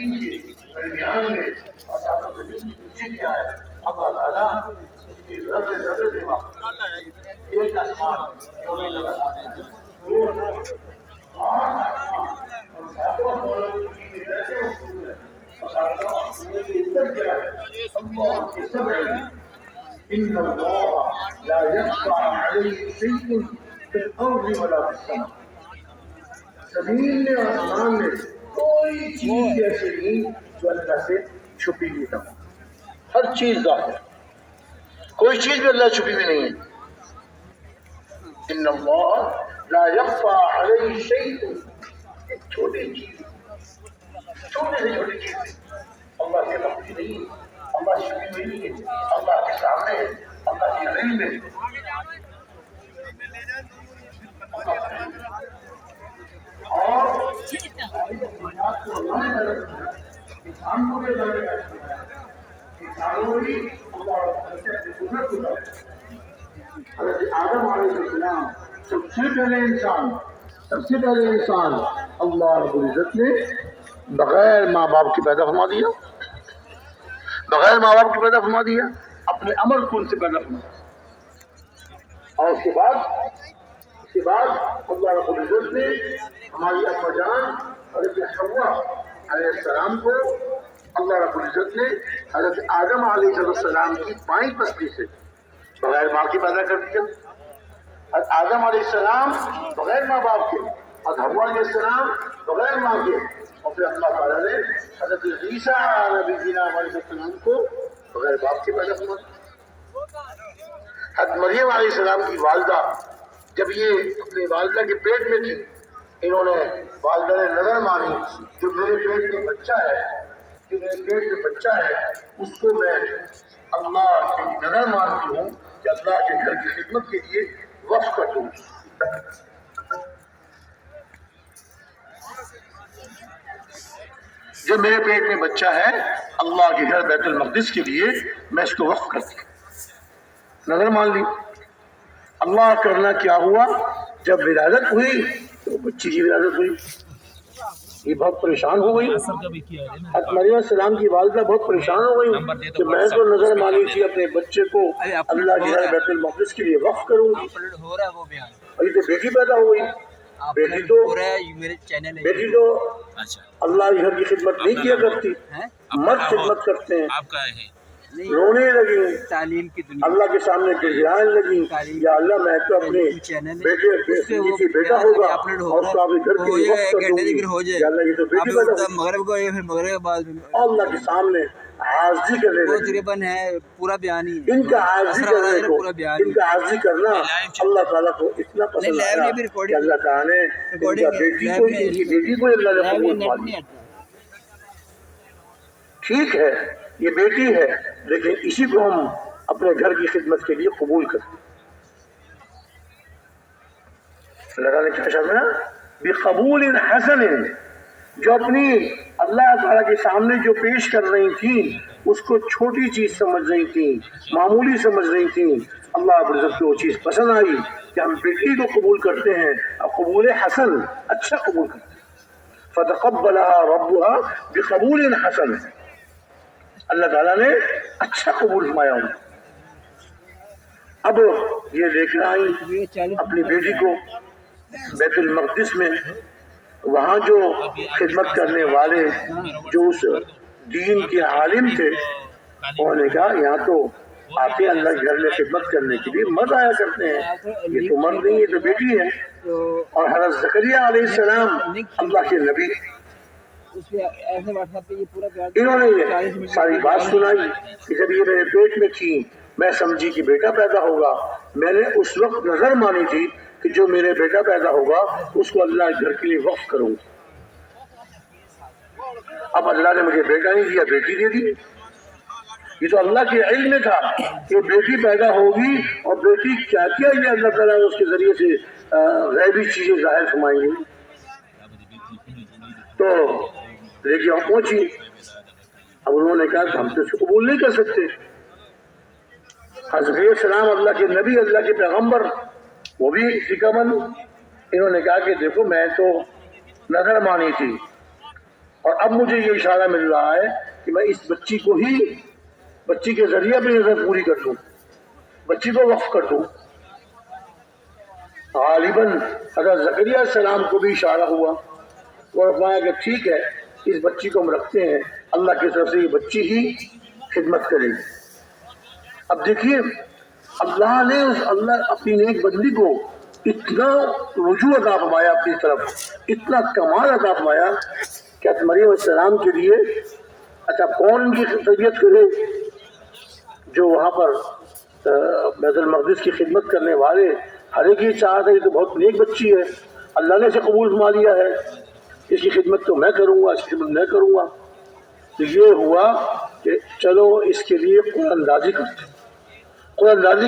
نیچے درمیان میں اور ساتوں کے نیچے کیا ہے؟ اللہ تعالیٰ اس کی ذرے ذرے سے واقف ایک آسمان جو نہیں لگا دو اور ساتوں والوں کی ایسے اصول ہے اور ساتوں کی عزت کیا ہے؟ اللہ کی سب علم ان اللہ لا يخفى عليه شيء في الارض ولا في السماء زمین میں اور آسمان میں کوئی چیز ایسی نہیں جو اللہ سے چھپی ہوئی نہ ہو. ہر چیز ظاہر ہے، کوئی چیز بھی اللہ چھپی ہوئی نہیں ہے. ان اللہ لا يخفى عليه شيء، ایک چھوٹی چیز، چھوٹی سے چھوٹی چیز اللہ سے مخفی نہیں ہے، اللہ چھپی ہوئی نہیں ہے، اللہ کے سامنے ہے، اللہ کے علم میں. اور حضرت آدم علیہ السلام سب سے پہلے انسان اللہ رب العزت نے بغیر ماں باپ کے پیدا فرما دیا، بغیر ماں باپ کے پیدا فرما دیا، اپنے امر کن سے پیدا فرما دیا. اور اس کے بعد اللہ رب العزت نے ہماری اما جان حضرت حوا علیہ السلام کو اللہ رب العزت نے حضرت آدم علیہ السلام کی بائیں پستی سے بغیر ماں کے پیدا کر دیا. حضرت آدم علیہ السلام بغیر ماں باپ کے، حضرت حوا علیہ السلام بغیر ماں کے، اور پھر اللہ تعالیٰ نے حضرت عیسیٰ نبی علیہ السلام کو بغیر باپ کے پیدا فرما دیا. حضرت مریم علیہ السلام کی والدہ جب یہ اپنی والدہ کے پیٹ میں تھی، انہوں نے والدہ نے نظر مانی جو میرے پیٹ میں بچہ ہے اس کو میں اللہ کی نظر مانتی ہوں کہ اللہ کے گھر کی خدمت کے لیے وقف کر دوں. جو میرے پیٹ میں بچہ ہے اللہ کے گھر بیت المقدس کے لیے میں اس کو وقف کرتی ہوں. نظر مان لی. اللہ کرنا کیا ہوا، جب ولادت ہوئی تو بچی کی ولادت ہوئی، یہ بہت پریشان ہو گئی. حضرت مریم السلام کی والدہ بہت پریشان ہو گئی کہ میں تو نظر مانی تھی اپنے بچے کو اللہ کے گھر بیت المقدس کے لیے وقف کروں گی، اور یہ تو بیٹی پیدا ہو گئی. بیٹی تو اللہ کے گھر کی خدمت نہیں کیا کرتی، مرد خدمت کرتے ہیں. رونے لگی، تعلیم کی دنیا اللہ کے سامنے گڑگڑانے لگی، یا اللہ میں تو اپنے بیٹے بیٹا ہوگا اور اس کو آپ کے گھر کے لیے وقف کر دوں گی، یا اللہ یہ تو بیٹی پیدا ہوگی. مغرب کو پھر مغرب کے بعد اللہ کے سامنے عاجزی کرنے لگی. تقریباً ہے پورا بیان ہی ان کا عاجزی کرنا اللہ تعالیٰ کو اتنا پسند آیا کہ اللہ تعالیٰ نے ان کی بیٹی کو اللہ نے قبول فرما لیا. ٹھیک ہے یہ بیٹی ہے لیکن اسی کو ہم اپنے گھر کی خدمت کے لیے قبول کرتے. اللہ نے کیا فرمایا؟ بقبول حسن، جو اپنی اللہ تعالیٰ کے سامنے جو پیش کر رہی تھی اس کو چھوٹی چیز سمجھ رہی تھی، معمولی سمجھ رہی تھی. اللہ رب العزت کو وہ چیز پسند آئی کہ ہم بیٹی کو قبول کرتے ہیں، اور قبول حسن اچھا قبول کرتے ہیں. فتقبلها ربها بقبول حسن، اللہ تعالیٰ نے اچھا قبول فرمایا انہیں. اب یہ لے کر آئی اپنی بیٹی کو بیت المقدس میں. وہاں جو خدمت کرنے والے جو اس دین کے عالم تھے انہوں نے کہا یہاں تو آتے اللہ کے گھر میں خدمت کرنے کے لیے مرد آیا کرتے ہیں، یہ تو مرد نہیں، یہ تو بیٹی ہے. اور حضرت زکریا علیہ السلام اللہ کے نبی، انہوں نے یہ ساری بات سنائی کہ جب یہ میرے پیٹ میں تھی میں سمجھی کہ بیٹا پیدا ہوگا. میں نے اس وقت نظر مانی تھی کہ جو میرے بیٹا پیدا ہوگا اس کو اللہ کے گھر کے لیے وقف کروں گا. اب اللہ نے مجھے بیٹا نہیں دیا، بیٹی دے دی. یہ تو اللہ کے علم میں تھا کہ بیٹی پیدا ہوگی، اور بیٹی کیا کیا یہ اللہ تعالیٰ اس کے ذریعے سے غیبی چیزیں ظاہر فرمائیں گے. تو لے کے ہم پہنچی. اب انہوں نے کہا کہ ہم تو اس کو قبول نہیں کر سکتے. حضرت السلام اللہ کے نبی، اللہ کے پیغمبر، وہ بھی فکر مند. انہوں نے کہا کہ دیکھو میں تو نظر مانی تھی اور اب مجھے یہ اشارہ مل رہا ہے کہ میں اس بچی کو ہی بچی کے ذریعے اپنی نظر پوری کر دوں، بچی کو وقف کر دوں۔ غالباً حضرت زکریا علیہ السلام کو بھی اشارہ ہوا، وہ فرمایا کہ ٹھیک ہے اس بچی کو ہم رکھتے ہیں، اللہ کی طرف سے یہ بچی ہی خدمت کرے گی۔ اب دیکھیے اللہ نے اللہ اپنی نیک بندی کو اتنا رجوع عطا فرمایا اپنی طرف، اتنا کمال عطا فرمایا کہ مریم علیہ السلام کے لیے اچھا کون ان کی تربیت کرے؟ جو وہاں پر بیت المقدس کی خدمت کرنے والے ہر ایک یہ چاہتا ہے یہ تو بہت نیک بچی ہے، اللہ نے اسے قبول فرما لیا ہے، اس کی خدمت تو میں کروں گا، اس کی خدمت میں کروں گا۔ تو یہ ہوا کہ چلو اس کے لیے قرآن اندازی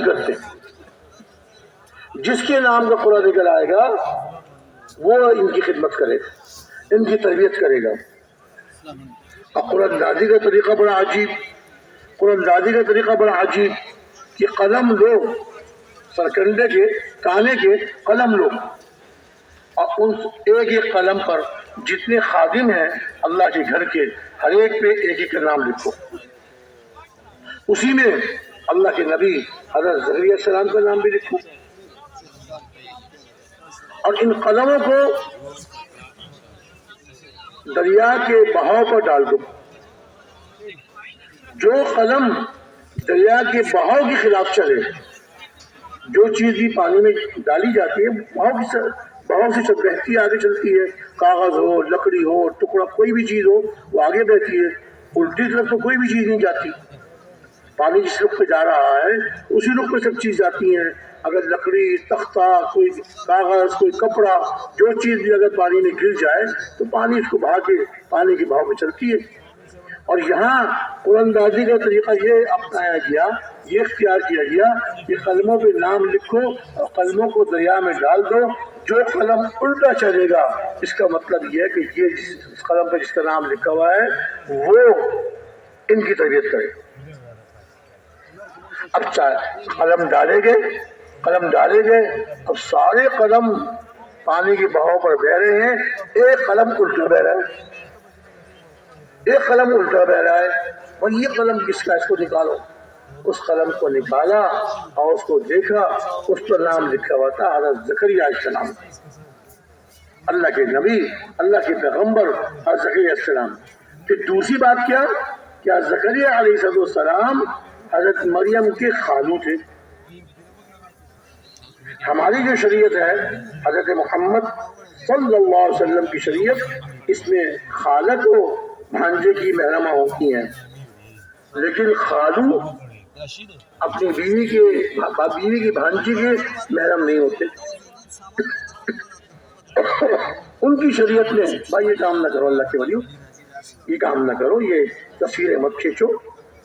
کرتے جس کے نام کا قرآن نکل آئے گا وہ ان کی خدمت کرے گا، ان کی تربیت کرے گا۔ اور قرآن اندازی کا طریقہ بڑا عجیب، قرآن اندازی کا طریقہ بڑا عجیب کہ قلم لو، سرکنڈے کے کانے کے قلم لو، اور ان ایک ایک قلم پر جتنے خادم ہیں اللہ کے گھر کے ہر ایک پہ ایک ایک کا نام لکھو، اسی میں اللہ کے نبی حضرت زکریا علیہ السلام کا نام بھی لکھو، اور ان قلموں کو دریا کے بہاؤ پر ڈال دو۔ جو قلم دریا کے بہاؤ کے خلاف چلے، جو چیز بھی پانی میں ڈالی جاتی ہے بہاؤ سے جب بہتی آگے چلتی ہے، کاغذ ہو، لکڑی ہو، ٹکڑا کوئی بھی چیز ہو وہ آگے بہتی ہے، الٹی طرف تو کوئی بھی چیز نہیں جاتی۔ پانی جس رخ پہ جا رہا ہے اسی رخ پہ سب چیز جاتی ہیں۔ اگر لکڑی، تختہ، کوئی کاغذ، کوئی کپڑا، جو چیز بھی اگر پانی میں گر جائے تو پانی اس کو بہا کے پانی کے بہاؤ پہ چلتی ہے۔ اور یہاں قرآن اندازی کا طریقہ یہ اپنایا گیا، یہ اختیار کیا گیا کہ قلموں پہ نام لکھو اور قلموں کو دریا میں ڈال دو، جو قلم الٹا چلے گا اس کا مطلب یہ ہے کہ یہ جس قلم پہ جس کا نام لکھا ہوا ہے وہ ان کی تربیت کرے۔ اب قلم ڈالے گئے، اب سارے قلم پانی کے بہاؤ پر بہ رہے ہیں، ایک قلم الٹا بہ رہا ہے، ایک قلم الٹا بہ رہا ہے، اور یہ قلم کس کا؟ اس کو نکالو۔ اس قلم کو نکالا اور اس کو دیکھا، اس پر نام لکھا ہوا تھا حضرت زکریا علیہ السلام، اللہ کے نبی، اللہ کے پیغمبر حضرت زکریا علیہ السلام۔ پھر دوسری بات کیا کہ زکریا علیہ السلام حضرت مریم کے خالو تھے۔ ہماری جو شریعت ہے حضرت محمد صلی اللہ علیہ وسلم کی شریعت، اس میں خالہ کو بھانجے کی محرمہ ہوتی ہیں، لیکن خالو اپنی بیوی کی بھانجی کے محرم نہیں ہوتے۔ ان کی شریعت میں بھائی یہ کام نہ کرو، اللہ کے ولیو یہ کام نہ کرو، یہ تصویریں مت کھینچو،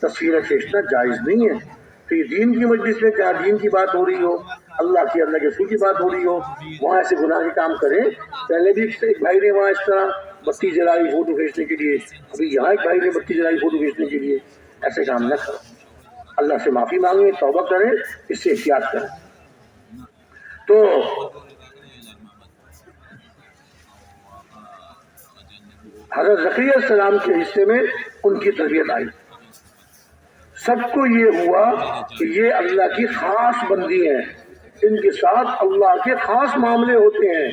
تصویریں کھینچنا جائز نہیں ہے۔ تو یہ دین کی مجلس میں کیا دین کی بات ہو رہی ہو، اللہ کے رسول کی بات ہو رہی ہو، وہاں ایسے گناہ کے کام کریں۔ پہلے بھی ایک بھائی نے وہاں اس طرح بتی جلائی فوٹو کھینچنے کے لیے، ابھی یہاں ایک بھائی نے بتی جلائی فوٹو کھینچنے کے لیے، ایسے کام نہ کرو۔ اللہ سے معافی مانگیں، توبہ کریں، اس سے احتیاط کریں۔ تو حضرت زکریا علیہ السلام کے حصے میں ان کی تربیت آئی۔ سب کو یہ ہوا کہ یہ اللہ کی خاص بندی ہیں، ان کے ساتھ اللہ کے خاص معاملے ہوتے ہیں،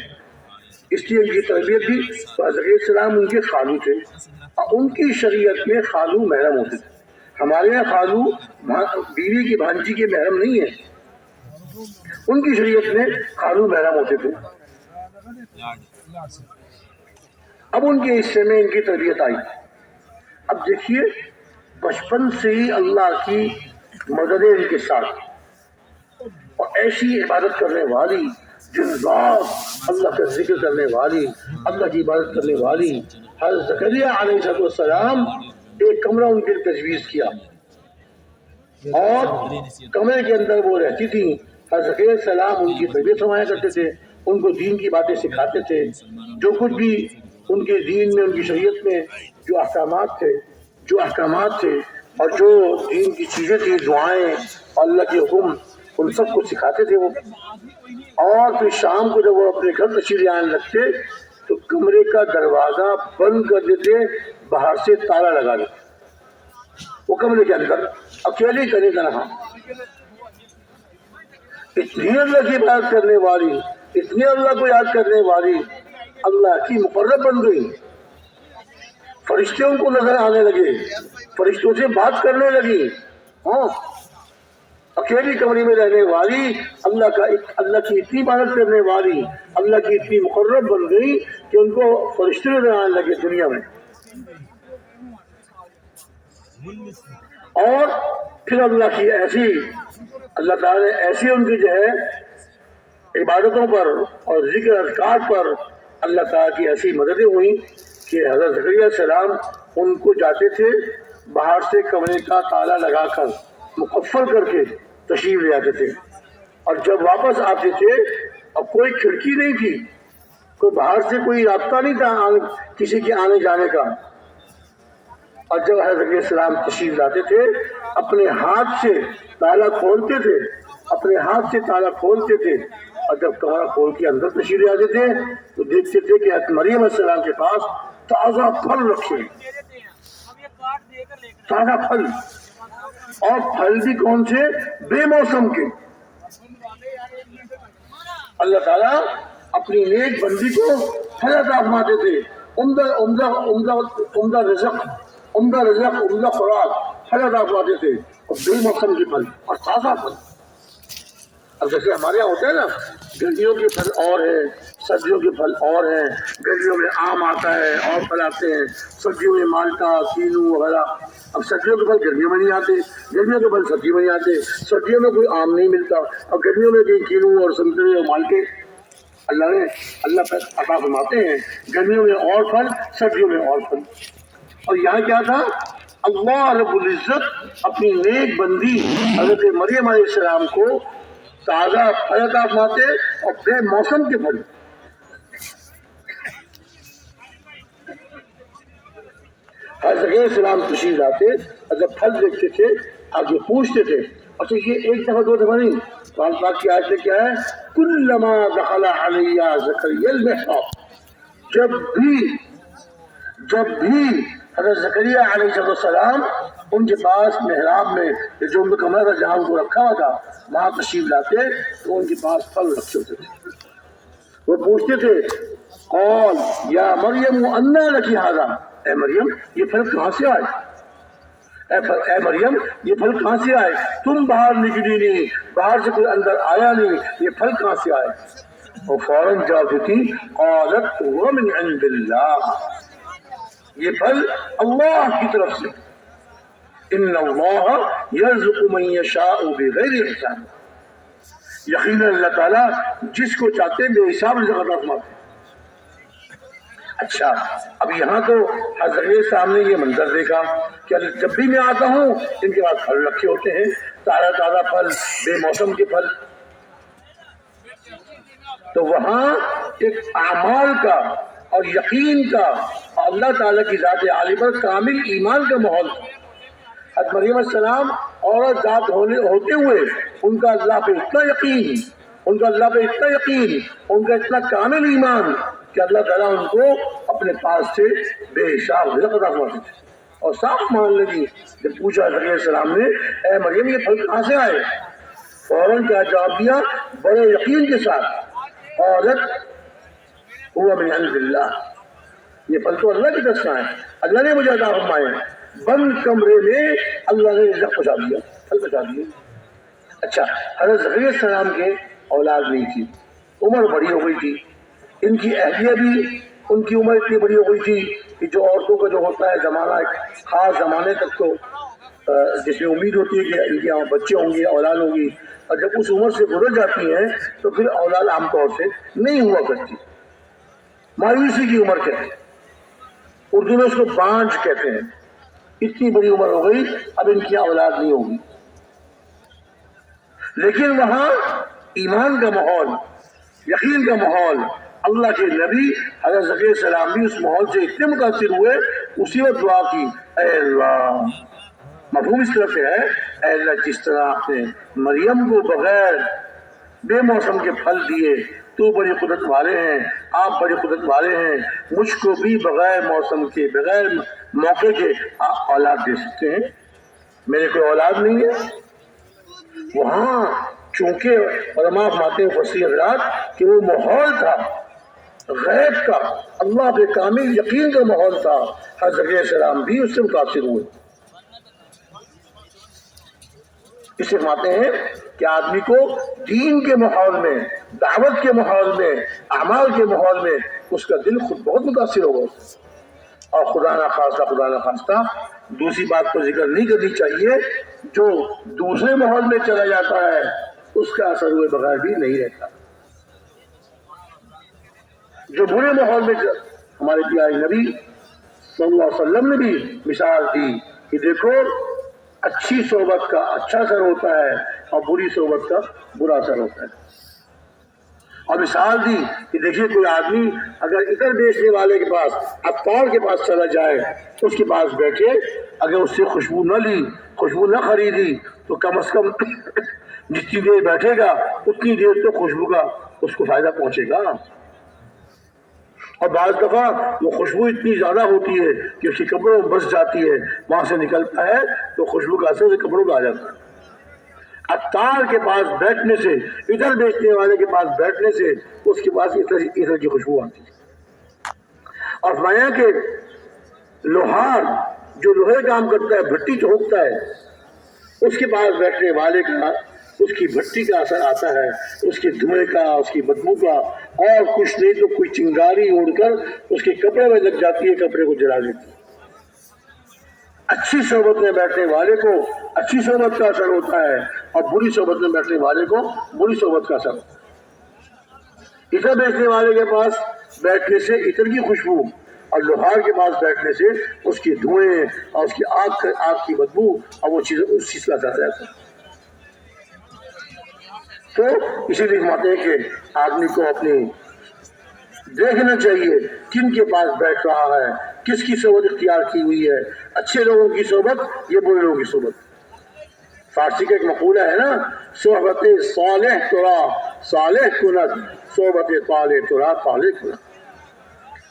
اس لیے ان کی تربیت بھی۔ حضرت زکریا علیہ السلام ان کے خالو تھے، اور ان کی شریعت میں خالو محرم ہوتے تھے۔ ہمارے یہاں خالو بیوی کی بھانجی کے محرم نہیں ہے، ان کی شریعت میں خالو محرم ہوتے تھے۔ اب ان کے حصے میں ان کی تربیت آئی۔ اب دیکھیے بچپن سے ہی اللہ کی مدد ان کے ساتھ، اور ایسی عبادت کرنے والی، دن رات اللہ کا ذکر کرنے والی، اللہ کی عبادت کرنے والی حضرت زکریا علیہ السلام، ایک کمرہ ان کے تجویز کیا، اور کمرے کے اندر وہ رہتی تھی۔ حضرت زکریا علیہ السلام ان کی تربیت فرمایا کرتے تھے، ان کو دین کی باتیں سکھاتے تھے، جو کچھ بھی ان کے دین میں، ان کی شریعت میں جو احکامات تھے اور جو دین کی چیزیں تھیں، دعائیں اور اللہ کے حکم، ان سب کو سکھاتے تھے وہ۔ اور پھر شام کو جب وہ اپنے گھر تشریف آنے لگتے تو کمرے کا دروازہ بند کر دیتے، باہر سے تالا لگا دیتے، وہ کمرے کے اندر اکیلے کرے تنہا. اتنی اللہ کی بات کرنے والی، اتنی اللہ کو یاد کرنے والی اللہ کی مقرب بن گئی. فرشتے ان کو نظر آنے لگے، فرشتوں سے بات کرنے لگی. ہاں، اکیلی کمرے میں رہنے والی اللہ کی اتنی عبادت کرنے والی اللہ کی اتنی مقرب بن گئی کہ ان کو فرشتے نظر آنے لگے دنیا میں. اور پھر اللہ تعالیٰ نے ایسی ان کی جو ہے عبادتوں پر اور ذکر اذکار پر اللہ تعالیٰ کی ایسی مددیں ہوئیں کہ حضرت زکریا علیہ السلام ان کو جاتے تھے باہر سے کمرے کا تالا لگا کر مقفل کر کے تشریف لے آتے تھے، اور جب واپس آتے تھے اب کوئی کھڑکی نہیں تھی، کوئی باہر سے کوئی رابطہ نہیں تھا کسی کے آنے جانے کا. اور جب حضرت زکریا علیہ السلام تشریف لاتے تھے اپنے ہاتھ سے تالا کھولتے تھے، اپنے ہاتھ سے تالا کھولتے تھے، اور جب کمرہ کھول کے اندر تشریف لے آتے تھے تو دیکھتے تھے کہ حضرت مریم علیہ السلام کے پاس تازہ پھل رکھے، تازہ پھل، اور پھل بھی کون سے؟ بے موسم کے. اللہ تعالیٰ اپنی نیک بندی کو پھل عطا فرماتے تھے، عمدہ رزق، عمدہ خوراک پھل عطا فرماتے تھے، اور بے موسم کے پھل اور تازہ پھل. اب جیسے ہمارے یہاں ہوتا ہے نا، گرمیوں کے پھل اور ہیں، سردیوں کے پھل اور ہیں. گرمیوں میں آم آتا ہے اور پھل آتے ہیں، سردیوں میں مالٹا، کینو وغیرہ. اب سردیوں کے پھل گرمیوں میں نہیں آتے، گرمیوں کے پھل سردیوں میں نہیں آتے. سردیوں میں کوئی آم نہیں ملتا، اور گرمیوں میں بھی کینو اور سنترے اور مالٹے اللہ عطا فرماتے ہیں. گرمیوں میں اور پھل، سردیوں میں اور پھل. اور یہاں کیا تھا؟ اللہ رب العزت اپنی نیک بندی حضرت مریم علیہ السلام کو تازہ پھل عطا فرماتے اور بے موسم کے پھل. حضرت علیہ السلام تشریف لاتے اور جب پھل دیکھتے تھے آگے پوچھتے تھے. اچھا، یہ ایک دفعہ دو دفعہ نہیں، قرآن پاک کی آیت میں کیا ہے؟ کلما دخل علیہ زکریا المحراب، جب بھی حضرت زکریا علیہ السلام ان کے پاس محراب میں جو ان کا کمرہ تھا جہاں ان کو رکھا ہوا تھا وہاں تشریف لاتے تو ان کے پاس پھل رکھے ہوتے تھے. وہ پوچھتے تھے قال یا مریم انا لکی ھذا، اے مریم یہ پھل کہاں سے آئے؟ اے مریم یہ پھل کہاں سے آئے؟ تم باہر نکلی نہیں، باہر سے کوئی اندر آیا نہیں، یہ پھل کہاں سے آئے؟ اور فوراً جواب دیتی قالت هو من عند اللہ، یہ پھل اللہ کی طرف سے. ان اللہ یرزق من یشاء بغیر حساب، یقینا اللہ تعالیٰ جس کو چاہتے بے حساب رزق عطا فرماتے. اچھا، اب یہاں تو حضرت کے سامنے یہ منظر دیکھا کہ جب بھی میں آتا ہوں ان کے پاس پھل رکھے ہوتے ہیں، تازہ پھل، بے موسم کے پھل. تو وہاں ایک اعمال کا اور یقین کا، اللہ تعالیٰ کی ذات عالی پر کامل ایمان کا ماحول تھا. حضرت مریم علیہ السلام عورت ذات ہوتے ہوئے ان کا اللہ پہ اتنا یقین، ان کا اللہ پہ اتنا یقین، ان کا اتنا کامل ایمان کہ اللہ تعالیٰ ان کو اپنے پاس سے بے حساب رزق عطا فرماتے تھے. اور صاف مان لگی جب پوچھا حضرت السلام نے اے مریم یہ پھل کہاں سے آئے؟ فوراً کیا جواب دیا بڑے یقین کے ساتھ، قالت هو من عند اللہ، یہ پھل تو اللہ کی طرف سے آئے، اللہ نے مجھے عطا فرمائے. بند کمرے میں اللہ نے رزق پہنچا دیا، پھل پہنچا دیے. اچھا، حضرت زکریا علیہ السلام کے اولاد نہیں تھی، عمر بڑی ہو گئی تھی، ان کی اہلیہ بھی، ان کی عمر اتنی بڑی ہو گئی تھی کہ جو عورتوں کا جو ہوتا ہے زمانہ، ایک خاص زمانے تک تو جس میں امید ہوتی ہے کہ ان کے یہاں بچے ہوں گے، اولاد ہوگی، اور جب اس عمر سے گزر جاتی ہیں تو پھر اولاد عام طور سے نہیں ہوا کرتی. مایوسی کی عمر کہتے ہیں، اردو میں اس کو بانجھ کہتے ہیں. اتنی بڑی عمر ہو گئی اب ان کی اولاد نہیں ہوگی. لیکن وہاں ایمان کا ماحول، یقین کا ماحول، اللہ کے نبی حضرت زکریا علیہ السلام بھی اس ماحول سے اتنے متاثر ہوئے، اسی وقت دعا کی اے اللہ، مفہوم اس طرح سے ہے اے اللہ جس طرح آپ نے مریم کو بغیر بے موسم کے پھل دیے، تو بڑی قدرت والے ہیں، آپ بڑی قدرت والے ہیں، مجھ کو بھی بغیر موسم کے بغیر موقع کے آپ اولاد دے سکتے ہیں، میرے کوئی اولاد نہیں ہے۔ وہاں چونکہ علماء فرماتے ہیں فصیح حضرات کہ وہ ماحول تھا غیب کا، اللہ کے کامل یقین کا ماحول تھا، حضرت زکریا علیہ السلام بھی اس سے متاثر ہوئے۔ اس سے فرماتے ہیں کہ آدمی کو دین کے ماحول میں، دعوت کے ماحول میں، اعمال کے ماحول میں اس کا دل خود بہت متاثر ہوگا، اور خدا نہ خواستہ دوسری بات کو ذکر نہیں کرنی چاہیے، جو دوسرے ماحول میں چلا جاتا ہے اس کا اثر ہوئے بغیر بھی نہیں رہتا۔ جو برے ماحول میں ہمارے پیارے نبی صلی اللہ علیہ وسلم نے بھی مثال دی کہ دیکھو اچھی صحبت کا اچھا اثر ہوتا ہے اور بری صحبت کا برا اثر ہوتا ہے، اور مثال دی کہ دیکھیے کوئی آدمی اگر عطر بیچنے والے کے پاس، عطار کے پاس چلا جائے، اس کے پاس بیٹھے، اگر اس سے خوشبو نہ لی، خوشبو نہ خریدی، تو کم از کم جتنی دیر بیٹھے گا اتنی دیر تو خوشبو کا اس کو فائدہ پہنچے گا، اور بعض دفعہ وہ خوشبو اتنی زیادہ ہوتی ہے کہ اس کے کپڑوں میں بس جاتی ہے، وہاں سے نکلتا ہے تو خوشبو کا اثر کپڑوں پہ آ جاتا ہے۔ عطار کے پاس بیٹھنے سے، ادھر بیچنے والے کے پاس بیٹھنے سے اس کے پاس ادھر کی خوشبو آتی ہے۔ اور فرمایا کہ لوہار جو لوہے کام کرتا ہے، بھٹی چونکتا ہے، اس کے پاس بیٹھنے والے کا اس کی بھٹی کا اثر آتا ہے، اس کے دھوئے کا، اس کی بدبو کا، اور کچھ نہیں تو کوئی چنگاری اڑ کر اس کے کپڑے میں لگ جاتی ہے، کپڑے کو جلا دیتی ہے۔ اچھی صحبت میں بیٹھنے والے کو اچھی صحبت کا اثر ہوتا ہے، اور بری صحبت میں بیٹھنے والے کو بری صحبت کا اثر ہوتا ہے۔ عطر بیچنے والے کے پاس بیٹھنے سے عطر کی خوشبو، اور لوہار کے پاس بیٹھنے سے اس کی دھوئیں اور اس کی آگ کی بدبو، اور وہ چیز اس چیز کا اثر رہتا ہے۔ تو اسی لیے فرماتے ہیں کہ آدمی کو اپنی دیکھنا چاہیے کن کے پاس بیٹھ رہا ہے، کس کی صحبت اختیار کی ہوئی ہے، اچھے لوگوں کی صحبت یا برے لوگوں کی صحبت۔ فارسی کا ایک مقولہ ہے نا، صحبت صالح ترا صالح کند، صحبت طالح ترا طالح کند۔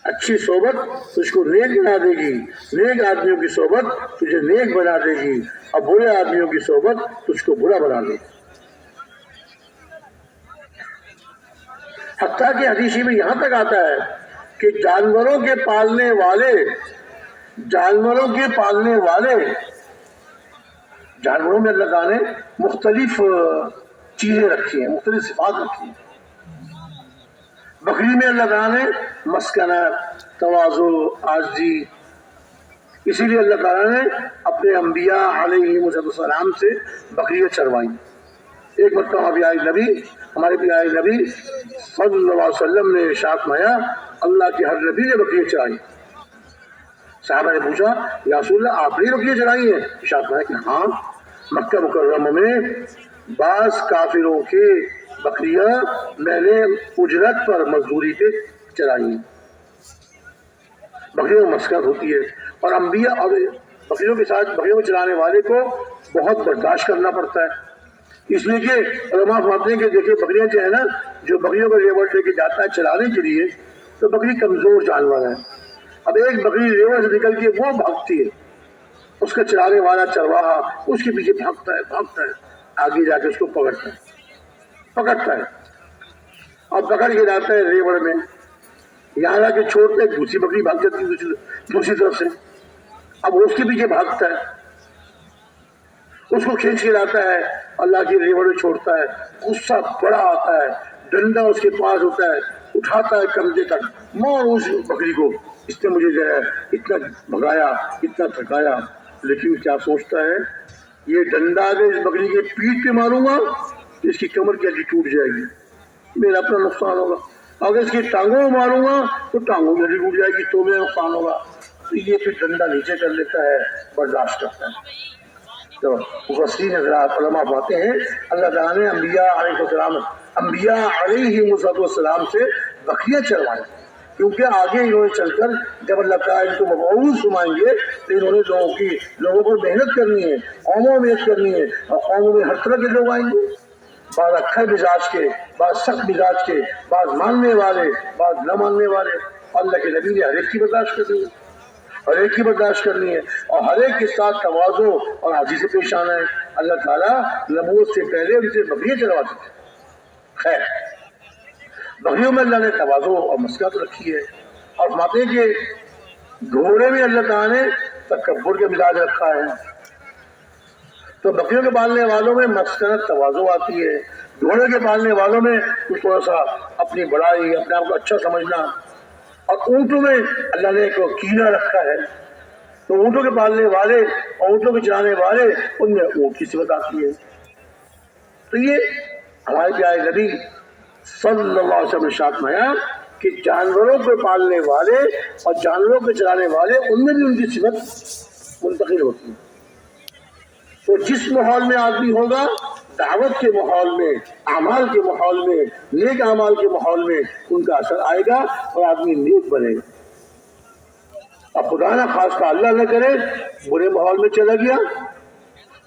اچھی صحبت تجھ کو نیک بنا دے گی، نیک آدمیوں کی صحبت تجھے نیک بنا دے گی، اور برے آدمیوں کی صحبت تجھ کو برا بنا دے گی۔ حتیٰ کہ حدیث میں یہاں تک آتا ہے کہ جانوروں کے پالنے والے جانوروں میں اللہ تعالیٰ نے مختلف چیزیں رکھی ہیں، مختلف صفات رکھی ہیں۔ بکری میں اللہ تعالیٰ نے مسکنت، تواضع، عاجزی، اسی لیے اللہ تعالیٰ نے اپنے انبیاء علیہ السلام سے بکریاں چروائیں۔ ایک مرتبہ ہمارے پیارے نبی صلی اللہ علیہ وسلم نے ارشاد فرمایا، اللہ کے ہر نبی نے بکریاں چرائی۔ صحابہ نے پوچھا یا رسول اللہ آپ نے بکریاں چرائی ہیں؟ ارشاد فرمایا کہ ہاں، مکہ مکرمہ میں بعض کافروں کے بکریاں میں نے اجرت پر مزدوری پہ چرائی ہیں۔ بکریوں میں مسکت ہوتی ہے، اور انبیاء اور بکریوں کے ساتھ بکریوں کو چلانے والے کو بہت برداشت کرنا پڑتا ہے، اس لیے کہ علماء فرماتے ہیں کہ دیکھیں بکریاں جو ہے نا، جو بکریوں کو ریوڑ لے کے جاتا ہے چلانے کے لیے، تو بکری کمزور جانور ہے۔ اب ایک بکری ریوڑ سے نکل کے وہ بھاگتی ہے، اس کا چلانے والا چرواہا اس کے پیچھے بھاگتا ہے، آگے جا کے اس کو پکڑتا ہے اور پکڑ کے جاتا ہے ریوڑ میں، یہاں جا کے چھوڑتے ہیں، دوسری بکری بھاگ جاتی ہے دوسری طرف سے، اب وہ اس کے پیچھے بھاگتا ہے، اس کو کھینچ کے لاتا ہے، اللہ کی ریوڑ میں چھوڑتا ہے، غصہ بڑا آتا ہے، ڈنڈا اس کے پاس ہوتا ہے، اٹھاتا ہے کندھے تک، مار اس بکری کو، اس نے مجھے جو ہے اتنا بھگایا، اتنا تھکایا، لیکن کیا سوچتا ہے یہ ڈنڈا اگر اس بکری کے پیٹھ پہ ماروں گا تو اس کی کمر کی ہڈی ٹوٹ جائے گی، میرا اپنا نقصان ہوگا، اگر اس کی ٹانگوں میں ماروں گا تو ٹانگوں کی ہڈی ٹوٹ جائے گی تو میرا نقصان ہوگا، تو یہ پھر ڈنڈا نیچے کر لیتا ہے، برداشت کرتا ہے۔ تو مفسرین حضرات علماء باتیں ہیں اللہ تعالیٰ نے انبیاء علیہ السلام سے بکریاں چروائیں، کیونکہ آگے انہوں نے چل کر جب اللہ تعالیٰ ان کو مبعوث فرمائیں گے تو انہوں نے لوگوں پر محنت کرنی ہے، قوموں میں محنت کرنی ہے، اور قوموں میں ہر طرح کے لوگ آئیں گے، بعض اکھڑ مزاج کے، بعض سخت مزاج کے، بعض ماننے والے، بعض نہ ماننے والے. اللہ کے نبی نے ہر ایک کی برداشت کرنی ہے، ہر ایک کی برداشت کرنی ہے، اور ہر ایک کے ساتھ تواضع اور عاجزی سے پیش آنا ہے. اللہ تعالیٰ نبوت سے پہلے ان سے بقیے چلواتے تھے. خیر، بقیوں میں اللہ نے تواضع اور مسکت رکھی ہے، اور فرماتے ہیں کہ گھوڑے میں اللہ تعالیٰ نے تکبر کے مزاج رکھا ہے. تو بکریوں کے پالنے والوں میں مسکنت تواضع آتی ہے، گھوڑے کے پالنے والوں میں تھوڑا سا اپنی بڑائی، اپنے آپ کو اچھا سمجھنا. اور اونٹوں میں اللہ نے ایک کینہ رکھا ہے، تو اونٹوں کے پالنے والے اور اونٹوں کے چلانے والے ان میں اونٹ کی صفت آتی ہے. تو یہ ہمارے پیارے نبی صلی اللہ علیہ وسلم نے ارشاد فرمایا کہ جانوروں کو پالنے والے اور جانوروں کو چلانے والے ان میں بھی ان کی صفت منتقل ہوتی ہے. تو جس ماحول میں آدمی ہوگا، دعوت کے ماحول میں، اعمال کے ماحول میں، نیک اعمال کے ماحول میں ان کا اثر آئے گا اور آدمی نیک بنے گا. اب خدا نہ خواستہ اللہ نہ کرے برے ماحول میں چلا گیا،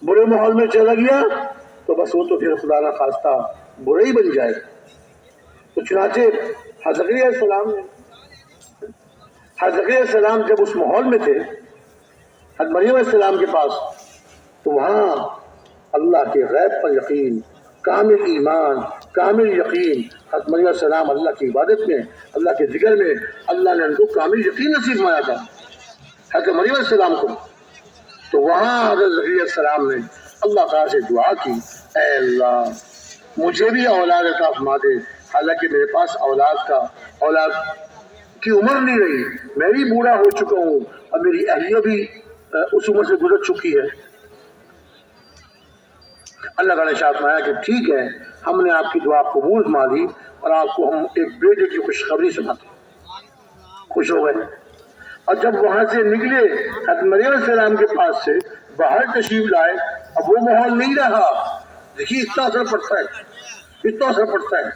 برے ماحول میں چلا گیا تو بس وہ تو پھر خدا نہ خواستہ برے ہی بن جائے گا. تو چنانچہ حضرت علیہ السلام جب اس ماحول میں تھے، حضرت مریم علیہ السلام کے پاس، تو وہاں اللہ کے غیب پر یقین، کامل ایمان، کامل یقین. حضرت مریم علیہ السلام اللہ کی عبادت میں، اللہ کے ذکر میں اللہ نے ان کو کامل یقین نصیب فرمایا تھا حضرت مریم علیہ السلام کو. تو وہاں حضرت زکریا علیہ السلام نے اللہ تعالیٰ سے دعا کی، اے اللہ مجھے بھی اولاد عطا فرما دے. حالانکہ میرے پاس اولاد کی عمر نہیں رہی، میں بھی بوڑھا ہو چکا ہوں اور میری اہلیہ بھی اس عمر سے گزر چکی ہے. اللہ تعالیٰ نے ارشاد فرمایا کہ ٹھیک ہے، ہم نے آپ کی دعا قبول فرما لی اور آپ کو ہم ایک بیٹے کی خوشخبری سناتے. خوش ہو گئے. اور جب وہاں سے نکلے حضرت مریم علیہ السلام کے پاس سے باہر تشریف لائے، اب وہ ماحول نہیں رہا. دیکھیے اتنا اثر پڑتا ہے، اتنا اثر پڑتا ہے.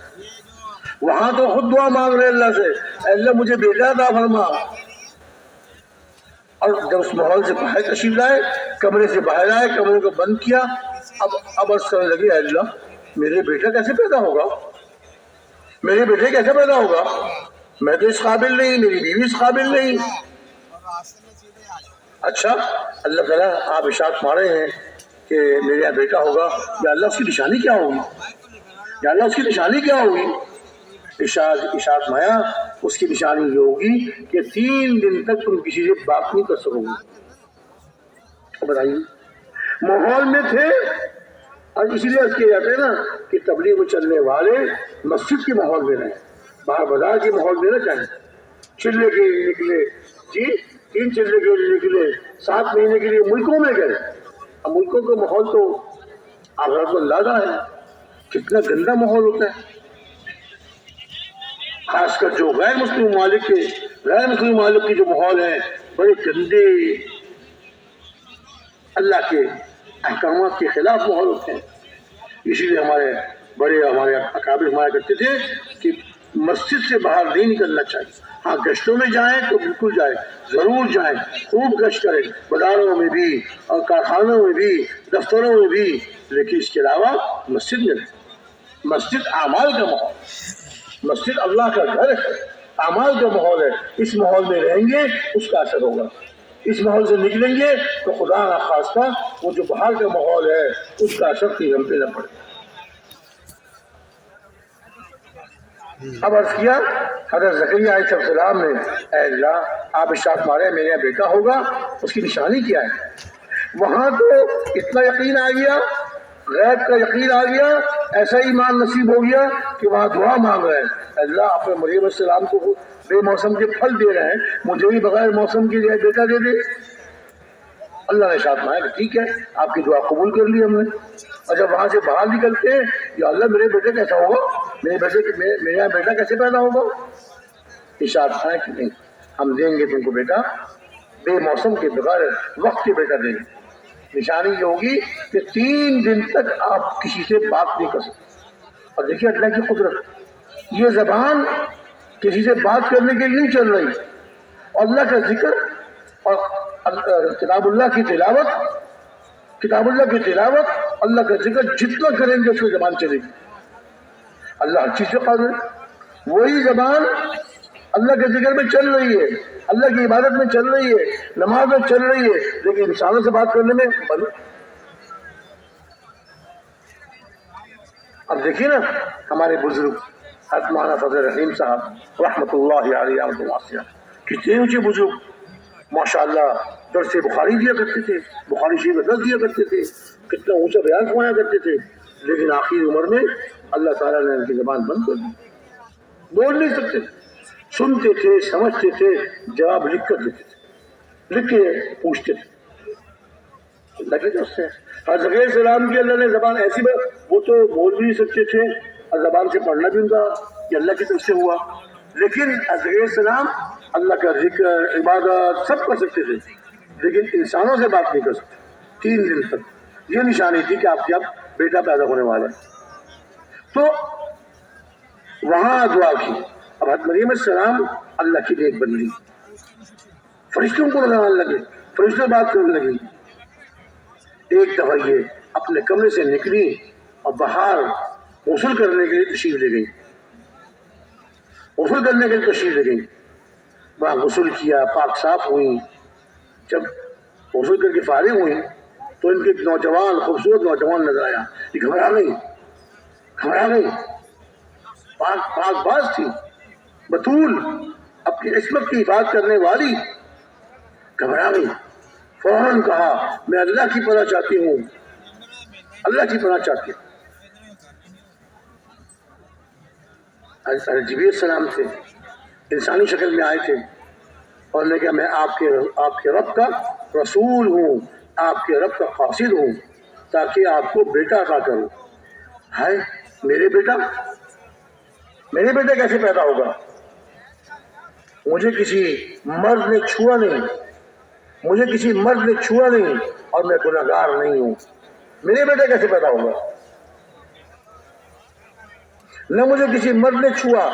وہاں تو خود دعا مانگ رہے اللہ سے، اے اللہ مجھے بیٹا عطا فرما. اور جب اس ماحول سے باہر تشریف لائے، کمرے سے باہر آئے، کمرے کو بند کیا، اب عرض کرنے لگے، اے اللہ میرے بیٹا کیسے پیدا ہوگا، میرے بیٹے کیسے پیدا ہوگا، میں تو اس قابل نہیں، میری بیوی اس قابل نہیں. اچھا اللہ تعالیٰ آپ ارشاد فرما رہے ہیں کہ میرے یہاں بیٹا ہوگا، یا اللہ اس کی نشانی کیا ہوگی، یا اللہ اس کی نشانی کیا ہوگی. ارشاد فرمایا اس کی نشانی یہ ہوگی کہ 3 دن تک تم کسی سے بات نہیں کر سکو گے. بتائیے ماحول میں تھے، اور اسی لیے اس کے جاتے ہیں نا کہ تبلیغ میں چلنے والے مسجد کے ماحول میں رہیں، باہر بازار کے ماحول میں نہ جائیں. چلے کے لیے نکلے، جی 3 چلے کے لیے نکلے، 7 مہینے کے لیے ملکوں میں گئے. اب ملکوں کا ماحول تو آپ کو اندازہ ہے کتنا گندا ماحول ہوتا ہے. خاص کر جو غیر مسلم ممالک کے جو ماحول ہیں بڑے گندے، اللہ کے احکامات کے خلاف ماحول ہوتے ہیں. اسی لیے ہمارے اکابر ہمارا کرتے تھے کہ مسجد سے باہر نہیں نکلنا چاہیے. ہاں گشتوں میں جائیں تو بالکل جائیں، ضرور جائیں، خوب گشت کریں، بازاروں میں بھی اور کارخانوں میں بھی، دفتروں میں بھی، لیکن اس کے علاوہ مسجد میں رہیں. مسجد اعمال کا ماحول، مسجد اللہ کا گھر ہے، اعمال کا ماحول ہے. اس ماحول میں رہیں گے اس کا اثر ہوگا. اس ماحول سے نکلیں گے تو خدا نہ خواستہ وہ جو باہر کا ماحول ہے اس کا اثر پھر ہم پہ نہ پڑے. اب عرض کیا حضرت زکریا علیہ السلام نے، اے اللہ آپ ارشاد مارے میرے یہاں بیٹا ہوگا، اس کی نشانی کیا ہے. وہاں تو اتنا یقین آ گیا، غیب کا یقین آ گیا، ایسا ایمان نصیب ہو گیا کہ وہاں دعا مانگ رہے ہیں، اللہ آپ نے مریم علیہ السلام کو بے موسم کے پھل دے رہے ہیں، مجھے بھی بغیر موسم کے لیے بیٹا دے دے. اللہ نے ارشاد فرمایا کہ ٹھیک ہے، آپ کی دعا قبول کر لی ہم نے. اور جب وہاں سے باہر نکلتے ہیں، یا اللہ میرے بیٹے کیسا ہوگا، میرے یہاں بیٹا کیسے پیدا ہوگا. ارشاد فرمایا کہ نہیں، ہم دیں گے تم کو بیٹا، بے موسم کے بغیر وقت کے بیٹا دیں گے. نشانی یہ ہوگی کہ 3 دن تک آپ کسی سے بات نہیں کر سکتے. اور دیکھیے اللہ کی قدرت، یہ زبان کسی سے بات کرنے کے لیے نہیں چل رہی. اللہ کا ذکر اور کتاب اللہ کی تلاوت، اللہ کا ذکر جتنا کریں گے اس کی زبان چلے گی. اللہ ہر چیز سے قادر ہے. وہی زبان اللہ کے ذکر میں چل رہی ہے, اللہ کی عبادت میں چل رہی ہے, نماز میں چل رہی ہے, لیکن انسانوں سے بات کرنے میں بند. اب دیکھیے نا ہمارے بزرگ حضرت مولانا فضل رحیم صاحب رحمۃ اللہ علیہ رحمۃ اللہ, کتنے اونچے بزرگ ماشاء اللہ درس بخاری دیا کرتے تھے, بخاری شریف میں درس دیا کرتے تھے, کتنا اونچا بیان فرمایا کرتے تھے, لیکن آخری عمر میں اللہ تعالیٰ نے ان کی زبان بند کر دی, بول نہیں سکتے. سنتے تھے, سمجھتے تھے, جواب لکھ کر دیتے تھے, لکھ کے پوچھتے تھے. اللہ کے دوست ہے حضرت السلام کی اللہ نے زبان ایسی وہ تو بول بھی نہیں سکتے تھے, اور زبان سے پڑھنا بھی ان کا یہ اللہ کی طرف سے ہوا, لیکن حضرت السلام اللہ کا ذکر عبادت سب کر سکتے تھے, لیکن انسانوں سے بات نہیں کر سکتے. 3 دن تک یہ نشانی تھی کہ آپ کے اب بیٹا پیدا ہونے والا ہے. تو وہاں دعا کی. اب حضرت مریم السلام اللہ کی نیک بندی, فرشتوں کو نظر آنے لگے, فرشتوں بات کرنے لگی. ایک دفعہ یہ اپنے کمرے سے نکلی اور باہر غسل کرنے کے لیے تشریف لے گئی, غسل کرنے کے لیے تشریف لے گئی. وہاں غسل کیا, پاک صاف ہوئی. جب غسل کر کے فارغ ہوئی تو ان کے ایک نوجوان, خوبصورت نوجوان نظر آیا. یہ گھبرا گئی, پاک باز تھی, بطول, اپنی عصمت کی حفاظت کرنے والی, گھبرا گئی. فوراً کہا میں اللہ کی پناہ چاہتی ہوں, اللہ کی پناہ چاہتی ہوں. حضرت جبریل السلام تھے, انسانی شکل میں آئے تھے, اور نے کہا میں آپ کے رب کا رسول ہوں, آپ کے رب کا قاصد ہوں, تاکہ آپ کو بیٹا عطا کروں. ہائے میرے بیٹا کیسے پیدا ہوگا؟ مجھے کسی مرد نے چھوا نہیں, اور میں گناہگار نہیں ہوں. میرے بیٹا کیسے پیدا ہوگا؟ نہ مجھے کسی مرد نے چھوا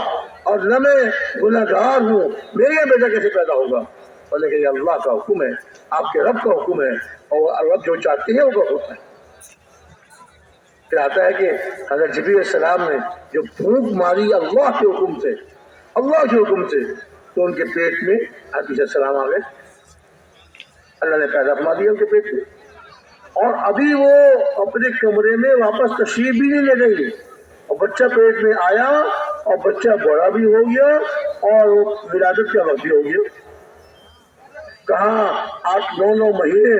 اور نہ میں گناہگار ہوں, میرے بیٹا کیسے پیدا ہوگا؟ اور لیکن یہ اللہ کا حکم ہے, آپ کے رب کا حکم ہے, اور رب جو چاہتے ہیں وہ ہوتا ہے. پھر آتا ہے کہ حضرت جبریل السلام نے جو پھونک ماری اللہ کے حکم سے, تو ان کے پیٹ میں حضرت السلام آ گئے. اللہ نے پیدا فرما دیا ان کے پیٹ میں, اور ابھی وہ اپنے کمرے میں واپس تشریف بھی نہیں لے گئی, اور بچہ پیٹ میں آیا, اور بچہ بڑا بھی ہو گیا, اور وہ ولادت کا وقت بھی ہو گیا. کہاں 8-9 مہینے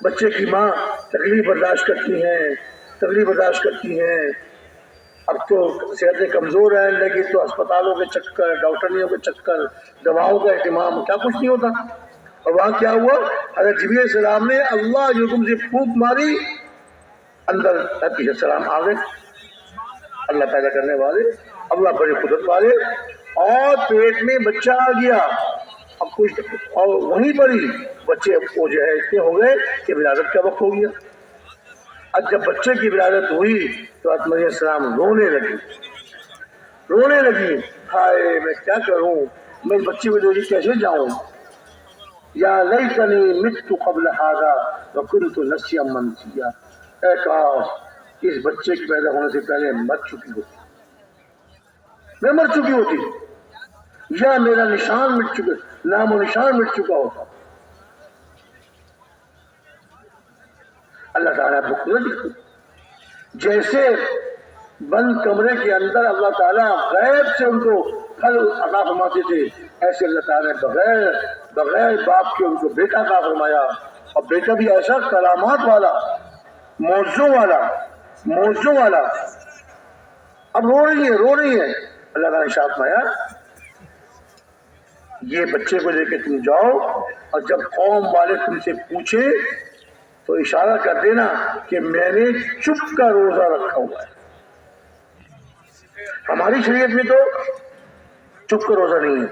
بچے کی ماں تکلیف برداشت کرتی ہیں. اب تو صحتیں کمزور رہنے لگی, تو اسپتالوں کے چکر, ڈاکٹریوں کے چکر, دواؤں کا اہتمام, کیا کچھ نہیں ہوتا. اور وہاں کیا ہوا, حضرت جبریل السلام نے اللہ کے حکم سے پھونک ماری, اندر حضرت السلام آ گئے. اللہ پیدا کرنے والے, اللہ بڑی قدرت والے, اور پیٹ میں بچہ آ گیا. اب کچھ اور وہیں پر ہی بچے وہ جو ہے اتنے ہو گئے کہ ولادت کا وقت ہو گیا. اب جب بچے کی ولادت ہوئی تو حضرت مریم السلام رونے لگی. ہائے میں کیا کروں, میں بچے کو لے کے کیسے جاؤں؟ یا لیتنی مت قبل ھذا وکنت نسیا منسیا, اے کاش اس بچے کے پیدا ہونے سے پہلے میں مر چکی ہوتی, یا میرا نشان مٹ چکا, نام و نشان مٹ چکا ہوتا. اللہ تعالیٰ جیسے بند کمرے کے اندر اللہ تعالیٰ غیب سے ان کو پھل عطا فرماتے تھے, ایسے اللہ تعالیٰ نے بغیر باپ کے ان کو بیٹا عطا فرمایا, اور بیٹا بھی ایسا کرامات والا, موجوں والا. اب رو رہی ہے. اللہ تعالیٰ نے ارشاد فرمایا یہ بچے کو لے کے تم جاؤ, اور جب قوم والے تم سے پوچھے تو اشارہ کر دینا کہ میں نے چپ کا روزہ رکھا ہوا ہے. ہماری شریعت میں تو چپ کا روزہ نہیں ہے.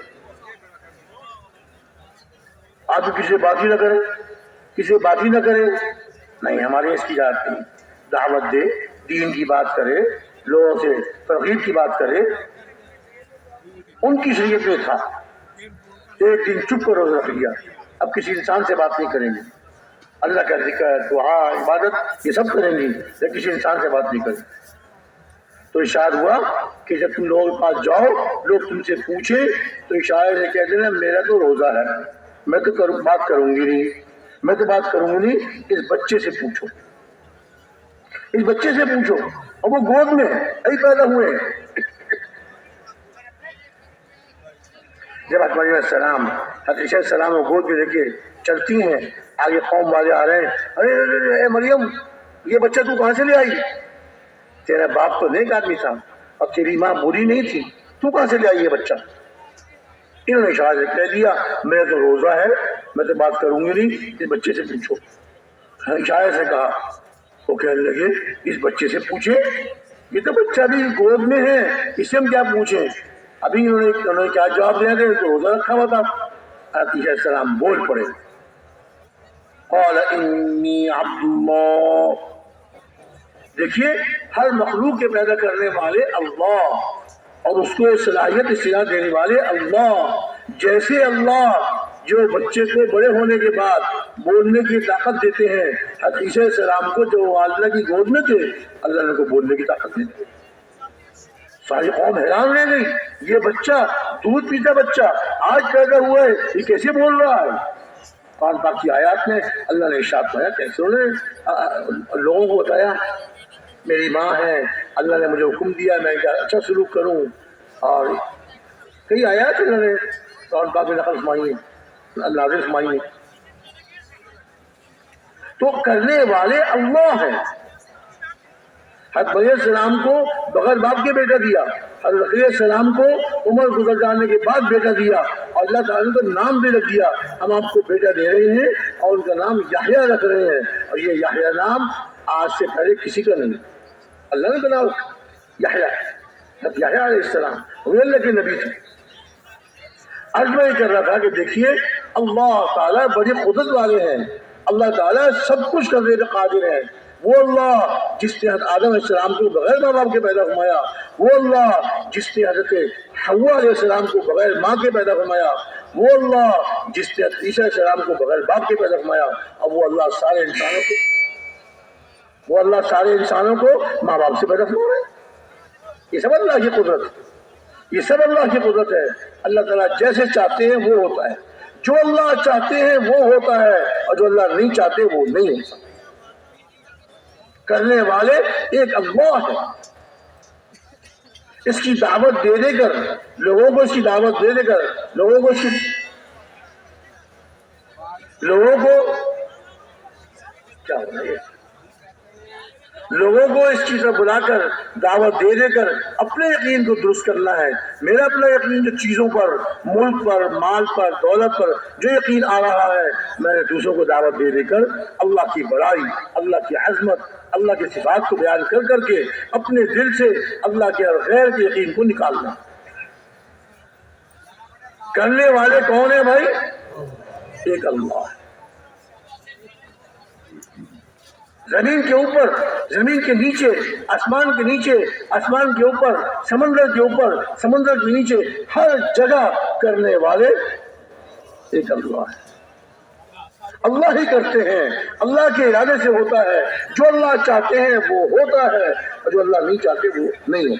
آپ کسی سے بات ہی نہ کرے, نہیں, ہمارے اس کی اجازت نہیں. دعوت دے, دین کی بات کرے, لوگوں سے ترغیب کی بات کرے. ان کی شریعت میں تھا ایک دن چپ کا روزہ رکھ لیا, اب کسی انسان سے بات نہیں کریں گے. اللہ کا ذکر, دعا, عبادت یہ سب کریں گے, لیکن کسی انسان سے بات نہیں کریں. تو ارشاد ہوا کہ جب تم لوگوں کے پاس جاؤ لوگ تم سے پوچھیں تو اشارے سے کہہ دینا میرا تو روزہ ہے، میں تو بات کروں گی نہیں، اس بچے سے پوچھو، اس بچے سے پوچھو، اور وہ گود میں ابھی پیدا ہوئے ہیں۔ جب حضرت مریم السلام حضرت عیسیٰ السلام کو گود میں لے کے چلتی ہیں، آگے قوم والے آ رہے ہیں، ارے اے مریم یہ بچہ تو کہاں سے لے آئی؟ تیرا باپ تو نیک آدمی تھا اور تیری ماں بری نہیں تھی، تو کہاں سے لے آئی یہ بچہ؟ انہوں نے اشارے سے کہہ دیا میرا تو روزہ ہے، میں تو بات کروں گی نہیں، اس بچے سے پوچھو۔ اشارے سے کہا، وہ کہنے لگے اس بچے سے پوچھے، یہ تو بچہ بھی گود میں ہے، اس سے ہم کیا پوچھیں؟ ابھی انہوں نے کیا جواب دیا کہ تو روزہ رکھا ہوا تھا۔ حضرت عیسیٰ السلام بول پڑے، قال انی عبد اللہ۔ دیکھیے ہر مخلوق کے پیدا کرنے والے اللہ اور اس کو صلاحیت استعداد دینے والے اللہ، جیسے اللہ جو بچے کو بڑے ہونے کے بعد بولنے کی طاقت دیتے ہیں، حضرت عیسیٰ السلام کو جو والدہ کی گود میں تھے اللہ نے کو بولنے کی طاقت دی۔ ساری قوم حیران رہ گئی، یہ بچہ دودھ پیتا بچہ آج پیدا ہوا ہے، یہ کیسے بول رہا ہے؟ قرآن پاک کی آیات میں اللہ نے ارشاد فرمایا، کیسے انہوں نے لوگوں کو بتایا میری ماں ہے، اللہ نے مجھے حکم دیا میں اچھا سلوک کروں، اور کئی آیات اللہ نے قرآن پاک میں نقل فرمائی ہیں، نازل فرمائی ہیں۔ تو کرنے والے اللہ ہیں۔ حضرت مریم السلام کو بغیر باپ کے بیٹا دیا، حضرت عیسیٰ السلام کو عمر گزر جانے کے بعد بیٹا دیا، اور اللہ تعالیٰ نے تو نام بھی رکھ دیا، ہم آپ کو بیٹا دے رہے ہیں اور ان کا نام یحییٰ رکھ رہے ہیں، اور یہ یحییٰ نام آج سے پہلے کسی کا نہیں، اللہ نے بنا یحییٰ، حضرت یحییٰ علیہ السلام وہ اللہ کے نبی تھے۔ عرض میں یہ کر رہا تھا کہ دیکھیے اللہ تعالیٰ بڑی قدرت والے ہیں، اللہ تعالیٰ سب کچھ کرنے کا قادر ہے۔ وہ اللہ جس نے حضرت آدم علیہ السلام کو بغیر ماں باپ کے پیدا فرمایا، وہ اللہ جس نے حضرت حوا علیہ السلام کو بغیر ماں کے پیدا فرمایا، وہ اللہ جس نے حضرت عیسیٰ علیہ السلام کو بغیر باپ کے پیدا فرمایا، اور وہ اللہ سارے انسانوں کو ماں باپ سے پیدا فرما رہے ہیں۔ یہ سب اللہ کی قدرت ہے، یہ سب اللہ کی قدرت ہے۔ اللہ تعالیٰ جیسے چاہتے ہیں وہ ہوتا ہے، جو اللہ چاہتے ہیں وہ ہوتا ہے، اور جو اللہ نہیں چاہتے وہ نہیں ہوتا۔ کرنے والے ایک اللہ ہے۔ اس کی دعوت دے دے کر لوگوں کو اس کی دعوت دے دے کر لوگوں کو اس چیز سے بلا کر دعوت دے دے کر اپنے یقین کو درست کرنا ہے۔ میرا اپنا یقین جو چیزوں پر، ملک پر، مال پر، دولت پر جو یقین آ رہا ہے، میں نے دوسروں کو دعوت دے دے کر اللہ کی بڑائی، اللہ کی عظمت، اللہ کی صفات کو بیان کر کر کے اپنے دل سے اللہ کے اور غیر کے یقین کو نکالنا۔ کرنے والے کون ہیں بھائی؟ ایک اللہ ہے۔ زمین کے اوپر، زمین کے نیچے، آسمان کے نیچے، آسمان کے اوپر، سمندر کے اوپر، سمندر کے نیچے، ہر جگہ کرنے والے ایک اللہ ہے۔ اللہ ہی کرتے ہیں، اللہ کے ارادے سے ہوتا ہے، جو اللہ چاہتے ہیں وہ ہوتا ہے، اور جو اللہ نہیں چاہتے وہ نہیں ہے۔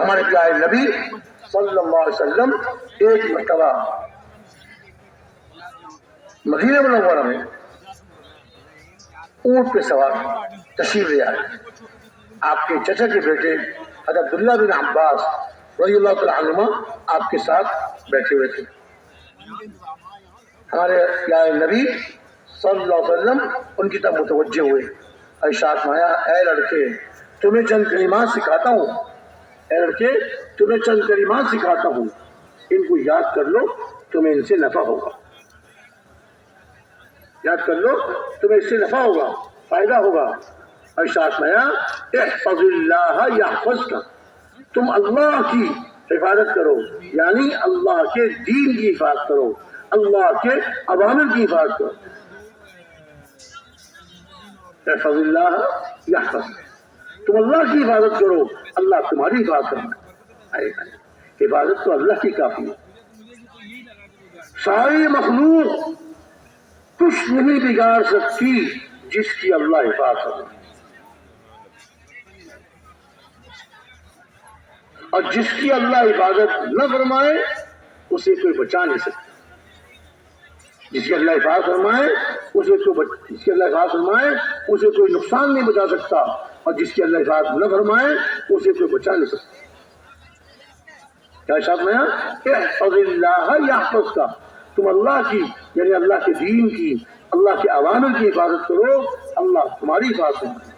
ہمارے پیارے نبی صلی اللہ علیہ وسلم ایک مرتبہ مدینہ منورہ میں اونٹ پہ سوار تشریف لے آئے۔ آپ کے چچا کے بیٹے حضرت عبداللہ بن عباس رضی اللہ تعالیٰ عنہما آپ کے ساتھ بیٹھے ہوئے تھے۔ ہمارے پیارے نبی صلی اللہ علیہ وسلم ان کی طرف متوجہ ہوئے، ارشاد فرمایا، اے لڑکے تمہیں چند کلمات سکھاتا ہوں، اے لڑکے تمہیں چند کلمات سکھاتا ہوں، ان کو یاد کر لو تمہیں ان سے نفع ہوگا، یاد کر لو تمہیں اس سے نفع ہوگا، فائدہ ہوگا۔ ارشاد فرمایا، احفظ اللہ یحفظک، تم اللہ کی حفاظت کرو، یعنی اللہ کے دین کی حفاظت کرو، اللہ کے اوامر کی حفاظت کرو۔ احفظ اللہ یحفظک، تم اللہ کی حفاظت کرو، اللہ تمہاری حفاظت کرنا۔ حفاظت تو اللہ کی کافی ہے۔ ساری مخلوق کچھ نہیں بگاڑ سکتی جس کی اللہ حفاظت کرے۔ اور جس کی اللہ حفاظت نہ فرمائے اسے کوئی بچا نہیں سکتا. جس کی اللہ حفاظت فرمائے جس کی اللہ حفاظت فرمائے اسے کوئی نقصان نہیں بچا سکتا، اور جس کی اللہ حفاظت نہ فرمائے اسے کوئی بچا نہیں سکتا. کیا ارشاد میں احفظ اللہ یحفظ کا، تم اللہ کی یعنی اللہ کے دین کی، اللہ کے اوامر کی حفاظت کرو، اللہ تمہاری حفاظت کرے.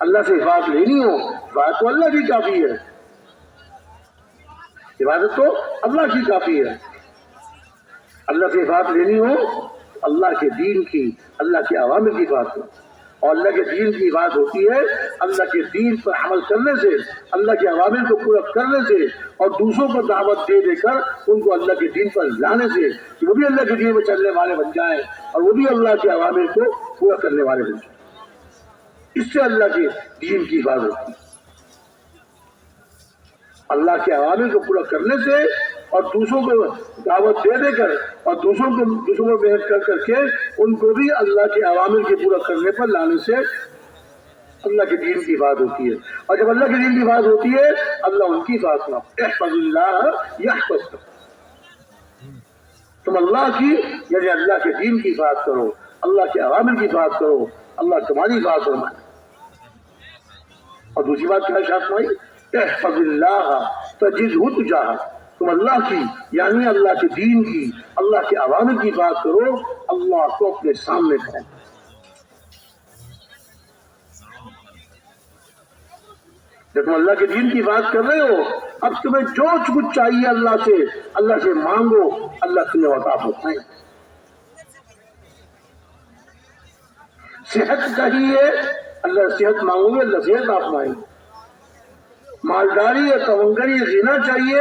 اللہ سے حفاظت لینی ہو حفاظت تو اللہ کی کافی ہے، حفاظت تو اللہ کی کافی ہے. اللہ سے حفاظت لینی ہو اللہ کے دین کی، اللہ کے اوامر کی حفاظت کرو. اور اللہ کے دین کی حفاظت ہوتی ہے اللہ کے دین پر عمل کرنے سے، اللہ کے اوامر کو پورا کرنے سے، اور دوسروں کو دعوت دے دے کر ان کو اللہ کے دین پر لانے سے کہ وہ بھی اللہ کے دین میں چلنے والے بن جائیں اور وہ بھی اللہ کے اوامر کو پورا کرنے والے بن جائیں. اس سے اللہ کے دین کی حفاظت ہوتی ہے، اللہ کے اوامر کو پورا کرنے سے اور دوسروں کو دعوت دے دے کر اور دوسروں کو محنت کر کے ان کو بھی اللہ کے اوامر کے پورا کرنے پر لانے سے اللہ کے دین کی حفاظت ہوتی ہے. اور جب اللہ کے دین کی حفاظت ہوتی ہے اللہ ان کی حفاظت کرو. احفظ اللہ یحفظ کا، تم اللہ کی یعنی اللہ کے دین کی حفاظت کرو، اللہ کے اوامر کی حفاظت کرو، اللہ تمہاری حفاظت فرمائے. اور دوسری بات کیا ارشاد فرمائی احفظ اللہ تجدہ تجاہک، تم اللہ کی یعنی اللہ کے دین کی، اللہ کے اوامر کی حفاظت کرو، اللہ کو اپنے سامنے کرو. جب تم اللہ کے دین کی بات کر رہے ہو اب تمہیں جو کچھ چاہیے اللہ سے مانگو، اللہ تمہیں عطا فرمائے. صحت چاہیے اللہ صحت مانگو گے اللہ صحت عطا فرمائے. مالداری یا تونگری غنا چاہیے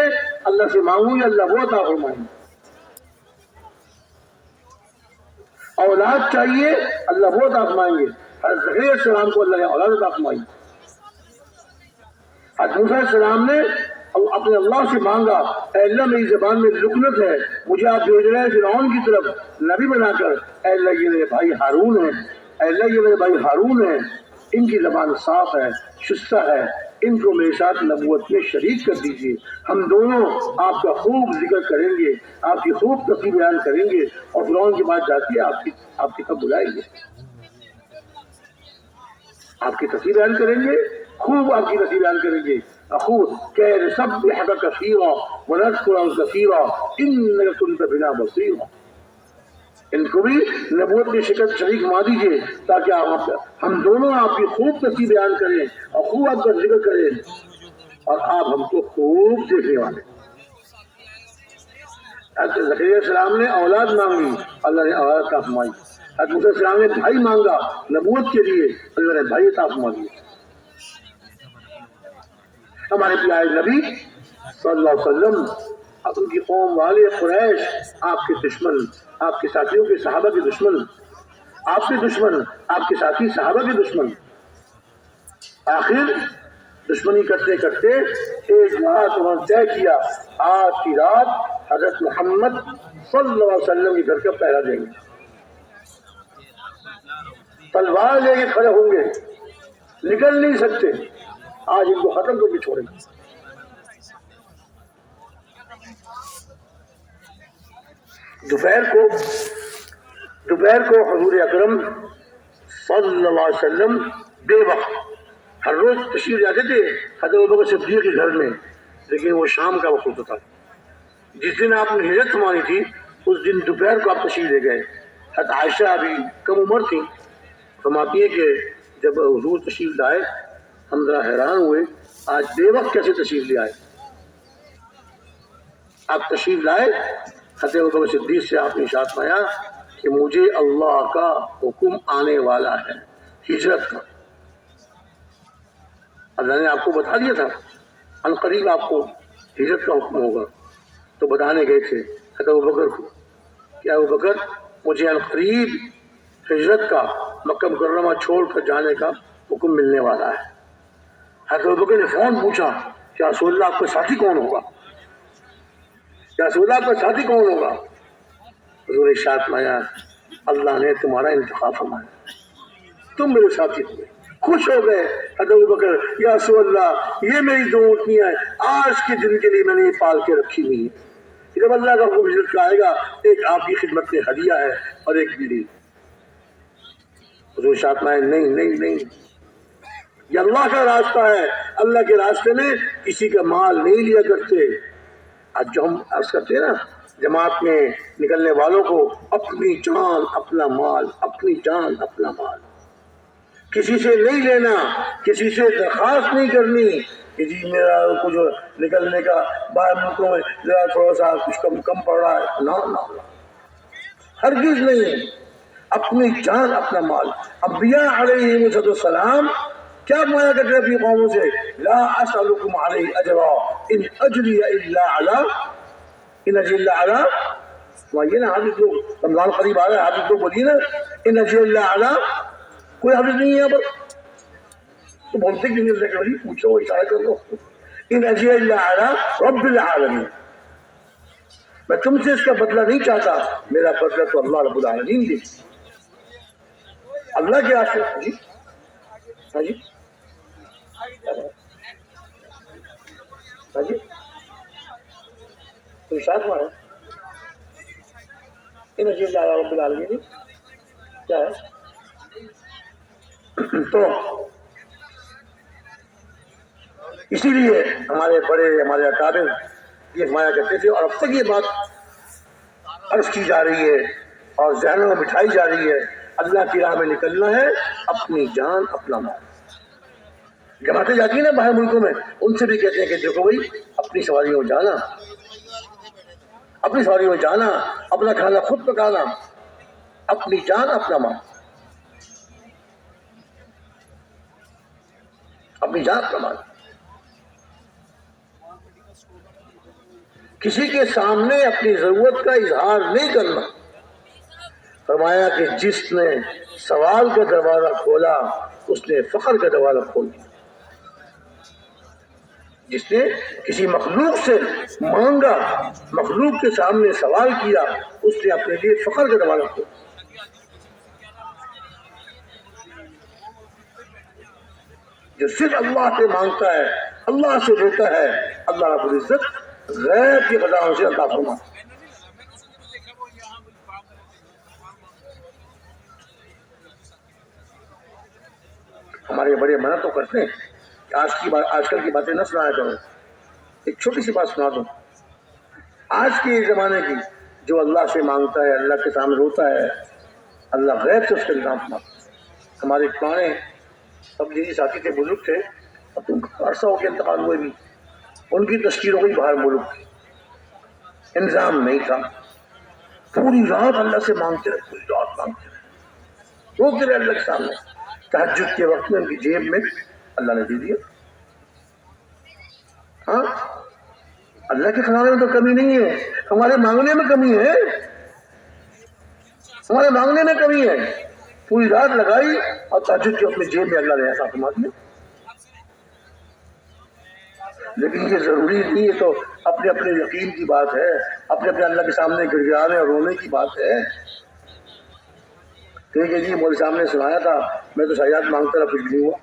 اللہ سے مانگو گے اللہ وہ عطا فرمائے. اولاد چاہیے اللہ وہ عطا فرمائیں گے. حضرت زکریا علیہ السلام کو اللہ نے اولاد عطا فرمائی. حضرت موسیٰ علیہ السلام نے اپنے اللہ سے مانگا اے اللہ میری زبان میں لکنت ہے، مجھے آپ بھیج رہے ہیں فرعون کی طرف نبی بنا کر، اے اللہ یہ میرے بھائی ہارون ہیں، اے اللہ یہ میرے بھائی ہارون ہیں، ان کی زبان صاف ہے شستہ ہے، ان کو میرے ساتھ نبوت میں شریک کر دیجیے، ہم دونوں آپ کا خوب ذکر کریں گے، آپ کی خوب تصویر بیان کریں گے، اور فرعون کی بات جاتی ہے آپ کی کب بلائیں گے، آپ کی تصویر بیان کریں گے، خوب آپ کی تصویر بیان کریں گے. خوب کہ نسبحک کثیرا ونذکرک کثیرا انک کنت بنا بصیرا. ان کو بھی نبوت کی شکل شریک ما دیجیے تاکہ ہم دونوں آپ کی خوب تصویر بیان کریں اور خوب آپ کا ذکر کریں اور آپ ہم کو خوب دیکھنے والے. حضرت زکریا علیہ السلام نے اولاد مانگی اللہ نے اولاد عطا فرمائی. حضرت موسیٰ علیہ السلام نے بھائی مانگا نبوت کے لیے اللہ نے بھائی عطا فرما دیے. ہمارے پیارے نبی صلی اللہ علیہ وسلم اب ان کی قوم والے قریش آپ کے دشمن، آپ کے ساتھیوں کے صحابہ کے دشمن، آپ کے دشمن، آپ کے ساتھی صحابہ کے دشمن. آخر دشمنی کرتے کرتے ایک رات انہوں نے طے کیا آج کی رات حضرت محمد صلی اللہ علیہ وسلم کے گھر کا پہرا دیں گے. تلوار لے کے کھڑے ہوں گے، نکل نہیں سکتے، آج ان کو ختم کر کے چھوڑیں گے. دوپہر کو حضور اکرم صلی اللہ علیہ وسلم بے وقت ہر روز تشریف جاتے تھے حضرت ابوبکر صدیق کے گھر میں، لیکن وہ شام کا وقت ہوتا تھا. جس دن آپ نے ہجرت فرمانی تھی اس دن دوپہر کو آپ تشریف لے گئے. حضرت عائشہ ابھی کم عمر تھی، فرماتی ہے کہ جب حضور تشریف لائے ہم ذرا حیران ہوئے آج بے وقت کیسے تشریف لے آئے. آپ تشریف لائے حضرت ابوبکر صدیق سے آپ نے ارشاد فرمایا کہ مجھے اللہ کا حکم آنے والا ہے ہجرت کا. اللہ نے آپ کو بتا دیا تھا ان قریب آپ کو ہجرت کا حکم ہوگا، تو بتانے گئے تھے حضرت ابوبکر کو کہ ابوبکر مجھے ان قریب ہجرت کا مکہ مکرمہ چھوڑ کر جانے کا حکم ملنے والا ہے. حضرت ابوبکر نے فوراً پوچھا کہ رسول اللہ آپ کا ساتھی کون ہوگا، یا رسول اللہ آپ کا ساتھی کون ہوگا. حضور نے ارشاد فرمایا اللہ نے تمہارا انتخاب فرمایا، تم میرے ساتھی ہوئے. خوش ہو گئے حضرت ابوبکر، یا رسول اللہ یہ میری دو اونٹنیاں ہیں، آج کے دن کے لیے میں نے یہ پال کے رکھی ہوئی ہیں، جب اللہ کا حکم ہجرت کا آئے گا ایک آپ کی خدمت میں ہدیہ ہے اور ایک میری۔ حضور شاہ فرمائے نہیں نہیں نہیں، یہ اللہ کا راستہ ہے، اللہ کے راستے میں کسی کا مال نہیں لیا کرتے۔ آج جو ہم عرض کرتے ہیں نا جماعت میں نکلنے والوں کو، اپنی جان اپنا مال، اپنی جان اپنا مال، کسی سے نہیں لینا، کسی سے درخواست نہیں کرنی کہ جی میرا کچھ نکلنے کا باہر ملکوں میں ذرا تھوڑا سا کچھ کم پڑ رہا ہے، نہ ہرگز نہیں، اپنی جان اپنا مال۔ انبیاء علیہ السلام کیا مانا کرتے اپنی قوموں سے؟ لا اسألکم علیہ اجرا ان اجری الا علی یہ نا حافظ لوگ، رمضان قریب آ رہا ہے، حافظ لوگ بولیے نا ان اجری الا علی، کوئی حافظ نہیں ہے یہاں پر تو بولتے کہ نہیں، پوچھو اشارہ کر دو، ان اجری الا علی رب العالمین، میں تم سے اس کا بدلہ نہیں چاہتا، میرا بدلہ تو اللہ رب العالمین دے، اللہ کے راستے۔ جی ہاں جی ہاں جی تو اشارہ ہمارا ان اجری الا علی رب العالمین کیا ہے؟ تو اسی لیے ہمارے بڑے، ہمارے اکابر یہ فرمایا کرتے تھے، اور اب تک یہ بات عرض کی جا رہی ہے اور ذہنوں میں بٹھائی جا رہی ہے، اللہ کی راہ میں نکلنا ہے، اپنی جان اپنا مال۔ جماعتیں جاتی ہیں نا باہر ملکوں میں، ان سے بھی کہتے ہیں کہ دیکھو بھائی اپنی سواریوں میں جانا، اپنی سواریوں میں جانا، اپنا کھانا خود پکانا، اپنی جان اپنا مال، اپنی جان اپنا مال۔ کسی کے سامنے اپنی ضرورت کا اظہار نہیں کرنا۔ فرمایا کہ جس نے سوال کا دروازہ کھولا اس نے فخر کا دروازہ کھول دیا، جس نے کسی مخلوق سے مانگا، مخلوق کے سامنے سوال کیا، اس نے اپنے لیے فخر کا دروازہ کھول دیا۔ جو صرف اللہ سے مانگتا ہے، اللہ سے دیتا ہے، اللہ رب العزت غیب کی خزانوں سے عطا فرماتا ہے۔ ہمارے بڑے منع تو کرتے ہیں کہ آج کل کی باتیں نہ سنایا کرو، ایک چھوٹی سی بات سنا دوں، آج کے زمانے کی، جو اللہ سے مانگتا ہے، اللہ کے سامنے روتا ہے، اللہ غیب سے اس کا انتظام فرماتا ہے۔ ہمارے پرانے تبلیغی ساتھی تھے، بزرگ تھے، اب تو عرصہ ہو کے انتقال ہوئے بھی، ان کی تشکیل ہو گئی باہر ملک، انتظام نہیں تھا، پوری رات اللہ سے مانگتے رہے، پوری رات مانگتے رہے، روتے رہے اللہ کے سامنے، تہجد کے وقت میں ان کی جیب میں اللہ نے دے دیا۔ ہاں اللہ کے خزانے میں تو کمی نہیں ہے، ہمارے مانگنے میں کمی ہے، ہمارے مانگنے میں کمی ہے۔ پوری رات لگائی اور تہجد کے وقت میں جیب میں اللہ نے ایسا فرما دیا۔ لیکن یہ ضروری نہیں ہے، تو اپنے اپنے یقین کی بات ہے، اپنے اپنے اللہ کے سامنے گڑ گڑانے اور رونے کی بات ہے۔ کہ جی مولوی صاحب نے سنایا تھا، میں تو شاید مانگتا رہا، کچھ نہیں ہوا۔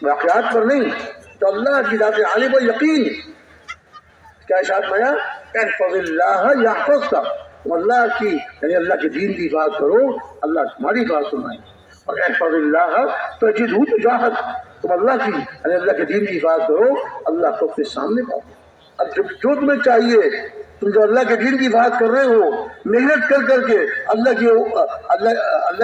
واقعات پر نہیں، تو اللہ کی ذات عالی پر یقین۔ کیا ارشاد فرمایا؟ احفظ اللہ یحفظک، اللہ کی یعنی اللہ کے دین کی حفاظت کرو، اللہ تمہاری حفاظت فرمائے۔ اور احفظ اللہ تجدہ تجاہک، تم اللہ کی یعنی اللہ کے دین کی حفاظت کرو، اللہ کو اپنے سامنے پاؤ۔ اب جو تمہیں چاہیے، تم جو اللہ کے دین کی حفاظت کر رہے ہو، محنت کر کر کے اللہ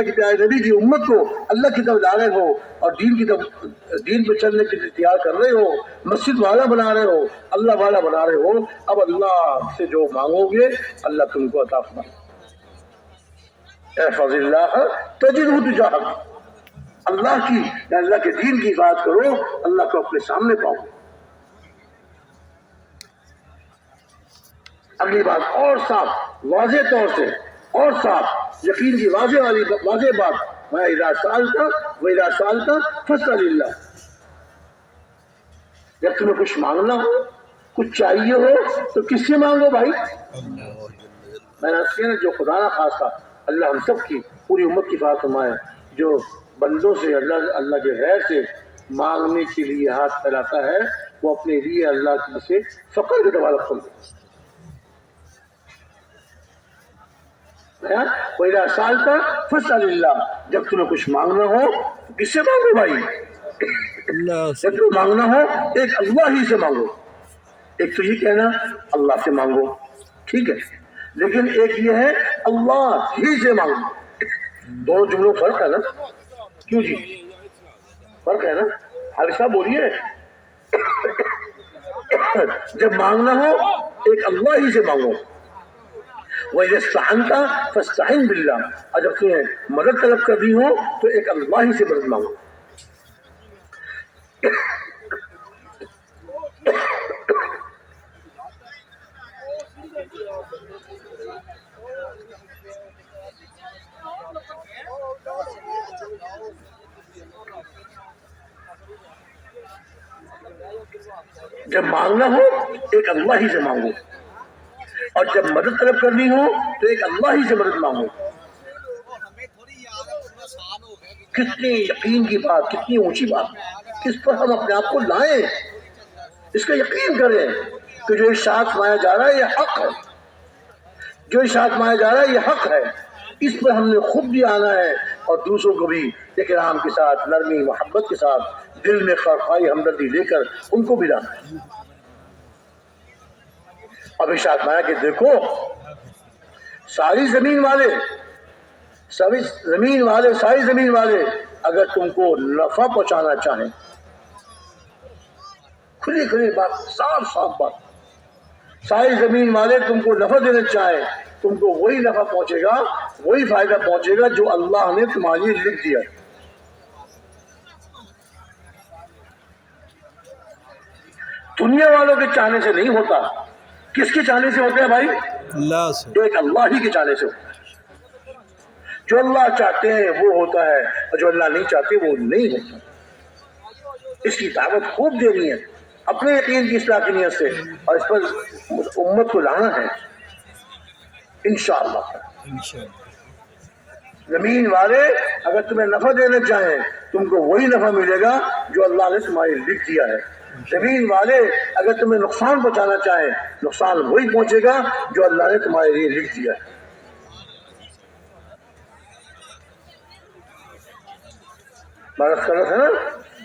کے پیارے نبی کی امت کو اللہ کی طرف لا رہے ہو، اور دین پہ چلنے کے لیے تیار کر رہے ہو، مسجد والا بنا رہے ہو، اللہ والا بنا رہے ہو، اب اللہ سے جو مانگو گے اللہ تم کو عطا فرمائے۔ احفظ اللہ تجدہ تجاہک، اللہ کی یا اللہ کے دین کی حفاظت کرو، اللہ کو اپنے سامنے پاؤ۔ اگلی بات اور صاف واضح طور سے، اور صاف یقین کی واضح بات، میں اذا سألت وإذا سألت فاسأل اللہ، جب تمہیں کچھ مانگنا ہو، کچھ چاہیے ہو، تو کس سے مانگو بھائی؟ میں نے کہا جو خدا نہ خواستہ اللہ ہم سب کی پوری امت کی حفاظت فرمائے. جو بندوں سے اللہ کے غیر سے مانگنے کے لیے ہاتھ پھیلاتا ہے وہ اپنے لیے اللہ سے فقر کا دروازہ کھول دے. وَإِذَا سَأَلْتَ فَاسْأَلِ اللَّهَ. جب تمہیں کچھ مانگنا ہو تو کس سے مانگو بھائی؟ جب تمہیں مانگنا ہو ایک اللہ ہی سے مانگو. ایک تو یہ کہنا اللہ سے مانگو ٹھیک ہے, لیکن ایک یہ ہے اللہ ہی سے مانگو. دونوں جملوں فرق ہے نا؟ کیوں جی فرق ہے نا؟ حالی صاحب بولیے. جب مانگنا ہو ایک اللہ ہی سے مانگو. وَإِذَا اسْتَعَنْتَ فَاسْتَعِنْ بِاللَّهِ. اور جب تمہیں مدد طلب کرنی ہو تو ایک اللہ ہی سے مدد مانگو. جب مانگنا ہو ایک اللہ ہی سے مانگو, اور جب مدد طلب کرنی ہو تو ایک اللہ ہی سے مدد مانگو. کتنی یقین کی بات, کتنی اونچی بات, کس پر ہم اپنے آپ کو لائیں, اس کا یقین کریں کہ جو ارشاد فرمایا جا رہا ہے یہ حق ہے. جو ارشاد فرمایا جا رہا ہے یہ حق ہے. اس پر ہم نے خود بھی آنا ہے اور دوسروں کو بھی اکرام کے ساتھ, نرمی محبت کے ساتھ, دل میں خواہی ہمدردی لے کر ان کو بھی لانا ہے. اب ارشاد فرمایا کہ دیکھو ساری زمین والے اگر تم کو نفع پہنچانا چاہیں, کھلی بات, صاف بات, ساری زمین والے تم کو نفع دینا چاہیں, تم کو وہی نفع پہنچے گا, وہی فائدہ پہنچے گا جو اللہ نے تمہارے لیے لکھ دیا. دنیا والوں کے چاہنے سے نہیں ہوتا. کس کے چاہنے سے ہوتا ہے بھائی؟ اللہ سے. ایک اللہ ہی کے چاہنے سے ہوتا ہے. جو اللہ چاہتے ہیں وہ ہوتا ہے, اور جو اللہ نہیں چاہتے وہ نہیں ہوتا. اس کی دعوت خوب دینی ہے اپنے یقین کی اصلاح کی نیت سے, اور اس پر امت کو لانا ہے انشاءاللہ. زمین والے اگر تمہیں نفع دینا چاہیں تم کو وہی نفع ملے گا جو اللہ نے تمہارے لکھ دیا ہے. زمین والے اگر تمہیں نقصان پہنچانا چاہیں نقصان وہی پہنچے گا جو اللہ نے تمہارے لیے لکھ دیا ہے. بات کر رہا تھا نا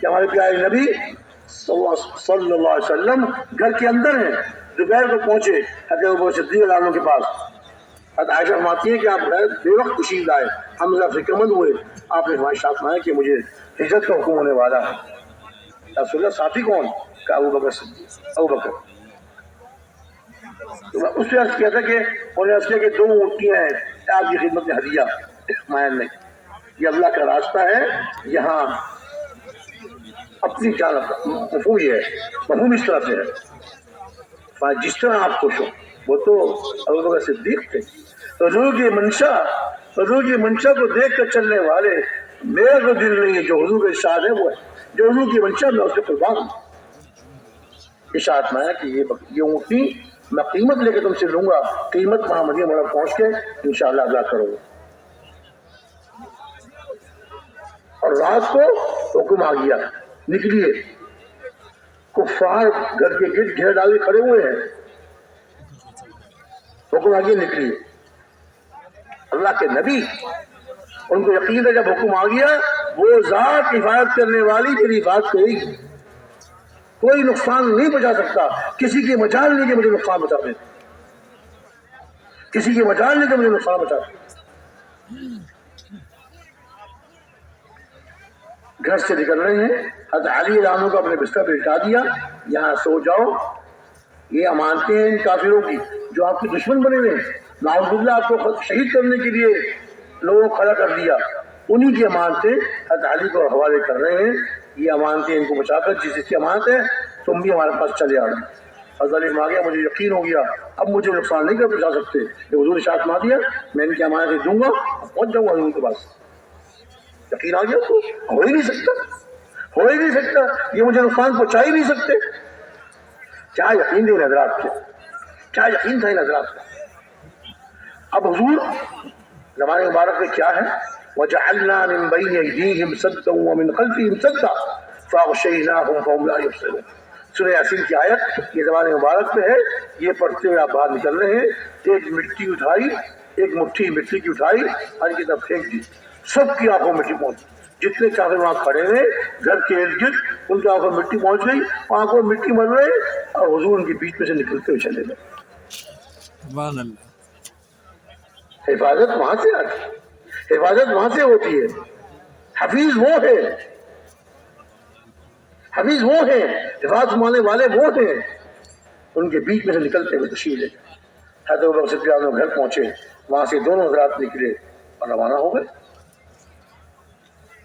کہ ہمارے پیارے نبی صلی اللہ علیہ وسلم گھر کے اندر ہیں, دوپہر کو پہنچے حضرت ابو بکر صدیق اللہ عنہ کے پاس. حضرت عائشہ فرماتی ہے کہ آپ بے وقت تشریف لائے, حمزہ فکرمند ہوئے, آپ نے ہمارے ساتھ فرمایا کہ مجھے ہجرت کا حکم ہونے والا ہے. رسول اللہ ساتھی کون؟ کہ ابو بکر صدیق. ابو بکر اس نے عرض کیا تھا کہ انہوں نے عرض کیا کہ 2 اونٹیاں ہیں آپ کی خدمت میں ہدیہ مائن نے, یہ اللہ کا راستہ ہے, یہاں اپنی جان. مفہوم یہ ہے, مفہوم اس طرح سے ہے جس طرح آپ خوش ہو. وہ تو ابو بکر صدیق تھے. حضور کی منشا کو دیکھ کر چلنے والے, میرا تو دل نہیں ہے, جو حضور کا ارشاد ہے وہ ہے, جو حضور کی منشا میں اس کے قربان ہوں. ارشاد میں ہے کہ یہ اونٹنی میں قیمت لے کے تم سے لوں گا, قیمت وہاں مدینہ منورہ پہنچ کے انشاءاللہ ادا کرو گے. اور رات کو حکم آ گیا نکلیے. کفار گھر کے گرد گھیر ڈالے کھڑے ہوئے ہیں, حکم آ گیا نکلیے. اللہ کے نبی ان کو یقین ہے جب حکم آ گیا وہ ذات حفاظت کرنے والی میری حفاظت کرے گی, کوئی نقصان نہیں پہنچا سکتا. کسی کی مجال نہیں کہ مجھے نقصان پہنچا دے, کسی کی مجال نہیں کہ مجھے نقصان پہنچا دے. گھر سے نکل رہے ہیں, حضرت علی رضی اللہ عنہ کو اپنے بستر پہ لٹا دیا, یہاں سو جاؤ. یہ امانتیں ہیں ان کافروں کی جو آپ کے دشمن بنے ہوئے ہیں, نعوذ باللہ آپ کو شہید کرنے کے لیے لوگوں کو کھڑا کر دیا. انہی کی امانتیں حضرت علی کو حوالے کر رہے ہیں. یہ امانتیں ان کو بچا کر جس کی امانت ہے تم بھی ہمارے پاس چلے آ رہے. حضرت علی آ گیا, مجھے یقین ہو گیا اب مجھے نقصان نہیں کر پہنچا سکتے. یہ حضور ارشاد فرما دیا میں ان کی امانتیں دوں گا, پہنچ جاؤں گا ان کے پاس. یقین آ گیا تو ہو ہی نہیں سکتا, یہ مجھے نقصان پہنچا ہی نہیں سکتے. کیا یقین تھے حضرات کے, کیا یقین تھا ان حضرات کا. اب حضور زمانے مبارک میں کیا ہے؟ وَجَعَلْنَا مِن بَيْنِ أَيْدِيهِمْ سَدًّا وَمِن خَلْفِهِمْ سَدًّا فَأَغْشَيْنَاهُمْ فَهُمْ لَا يُبْصِرُونَ. سورہ یاسین کی آیت یہ زمانے مبارک میں ہے. یہ پڑھتے ہوئے آپ باہر نکل رہے ہیں، ایک مٹی اٹھائی، ایک مٹھی مٹی کی اٹھائی اور ان کی طرف پھینک دی، سب کی آنکھوں میں مٹی پہنچ، جتنے کافر وہاں کھڑے ہوئے گھر کے ارد گرد ان کی آنکھوں میں مٹی پہنچ گئی، آنکھوں میں مٹی مر رہے اور حضور ان کے بیچ میں سے نکلتے ہوئے چلے گئے. سبحان اللہ. حفاظت وہاں سے آتی ہے، حفاظت وہاں سے ہوتی ہے. حفیظ وہ ہے، حفیظ وہ ہیں، حفاظت فرمانے والے وہ ہیں، ان کے بیچ میں سے نکلتے ہوئے تشریف لے گئے. حضرت ابوبکر صدیق گھر پہنچے، وہاں سے دونوں حضرات نکلے اور روانہ ہو گئے.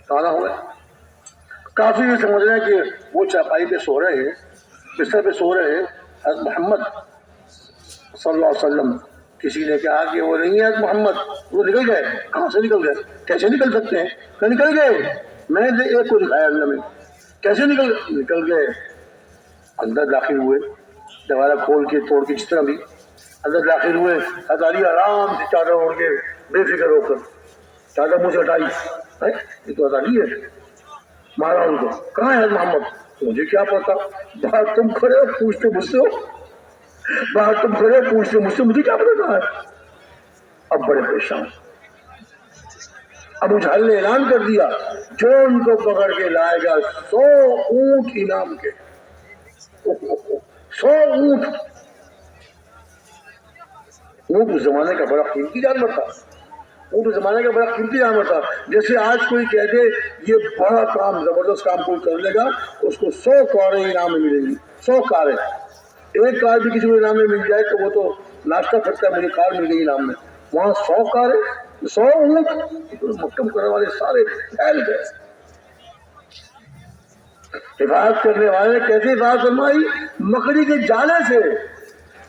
روانہ ہو گئے. کافی یہ سمجھ رہے ہیں کہ وہ چارپائی پہ سو رہے ہیں، بستر پہ سو رہے ہیں. حضرت محمد صلی اللہ علیہ وسلم، کسی نے کہا کہ وہ نہیں ہے حضرت محمد، وہ نکل گئے. کہاں سے نکل گئے؟ کیسے نکل سکتے ہیں؟ کہ نکل گئے. میں نے ایک کو دکھایا اللہ میں. کیسے نکل گئے؟ اندر داخل ہوئے، دروازہ کھول کے توڑ کے، جس طرح بھی اندر داخل ہوئے. حضرت علی آرام سے چادر اوڑھ کے بے فکر ہو کر چادر منہ سے ہٹائی. یہ تو حضرت علی ہے. مارا ان کو. کہاں ہے محمد؟ مجھے کیا پتا، باہر تم کھڑے ہو پوچھتے مجھ سے ہو، باہر تم کھڑے ہو پوچھتے مجھ سے، مجھے کیا پتا کہاں ہے. اب بڑے پریشان. ابو جہل نے اعلان کر دیا جو ان کو پکڑ کے لائے گا 100 اونٹ انعام کے. 100 اونٹ. اونٹ اس زمانے کا بڑا قیمتی جانور تھا. اونٹ اس زمانے کا بڑا قیمتی جانور تھا. جیسے آج کوئی کہہ دے یہ بڑا کام، زبردست کام کوئی کر لے گا، اس کو 100 کاریں انعام میں ملیں گی. 100 کاریں. ایک کار بھی کسی کو انعام میں مل جائے تو وہ تو ناشتہ کرتا ہے، مجھے کار مل گئی انعام میں. وہاں 100 کاریں، 100 اونٹ. محکم کرنے والے سارے پھیل گئے. حفاظت کرنے والے نے کیسے حفاظت فرمائی؟ مکڑی کے جالے سے.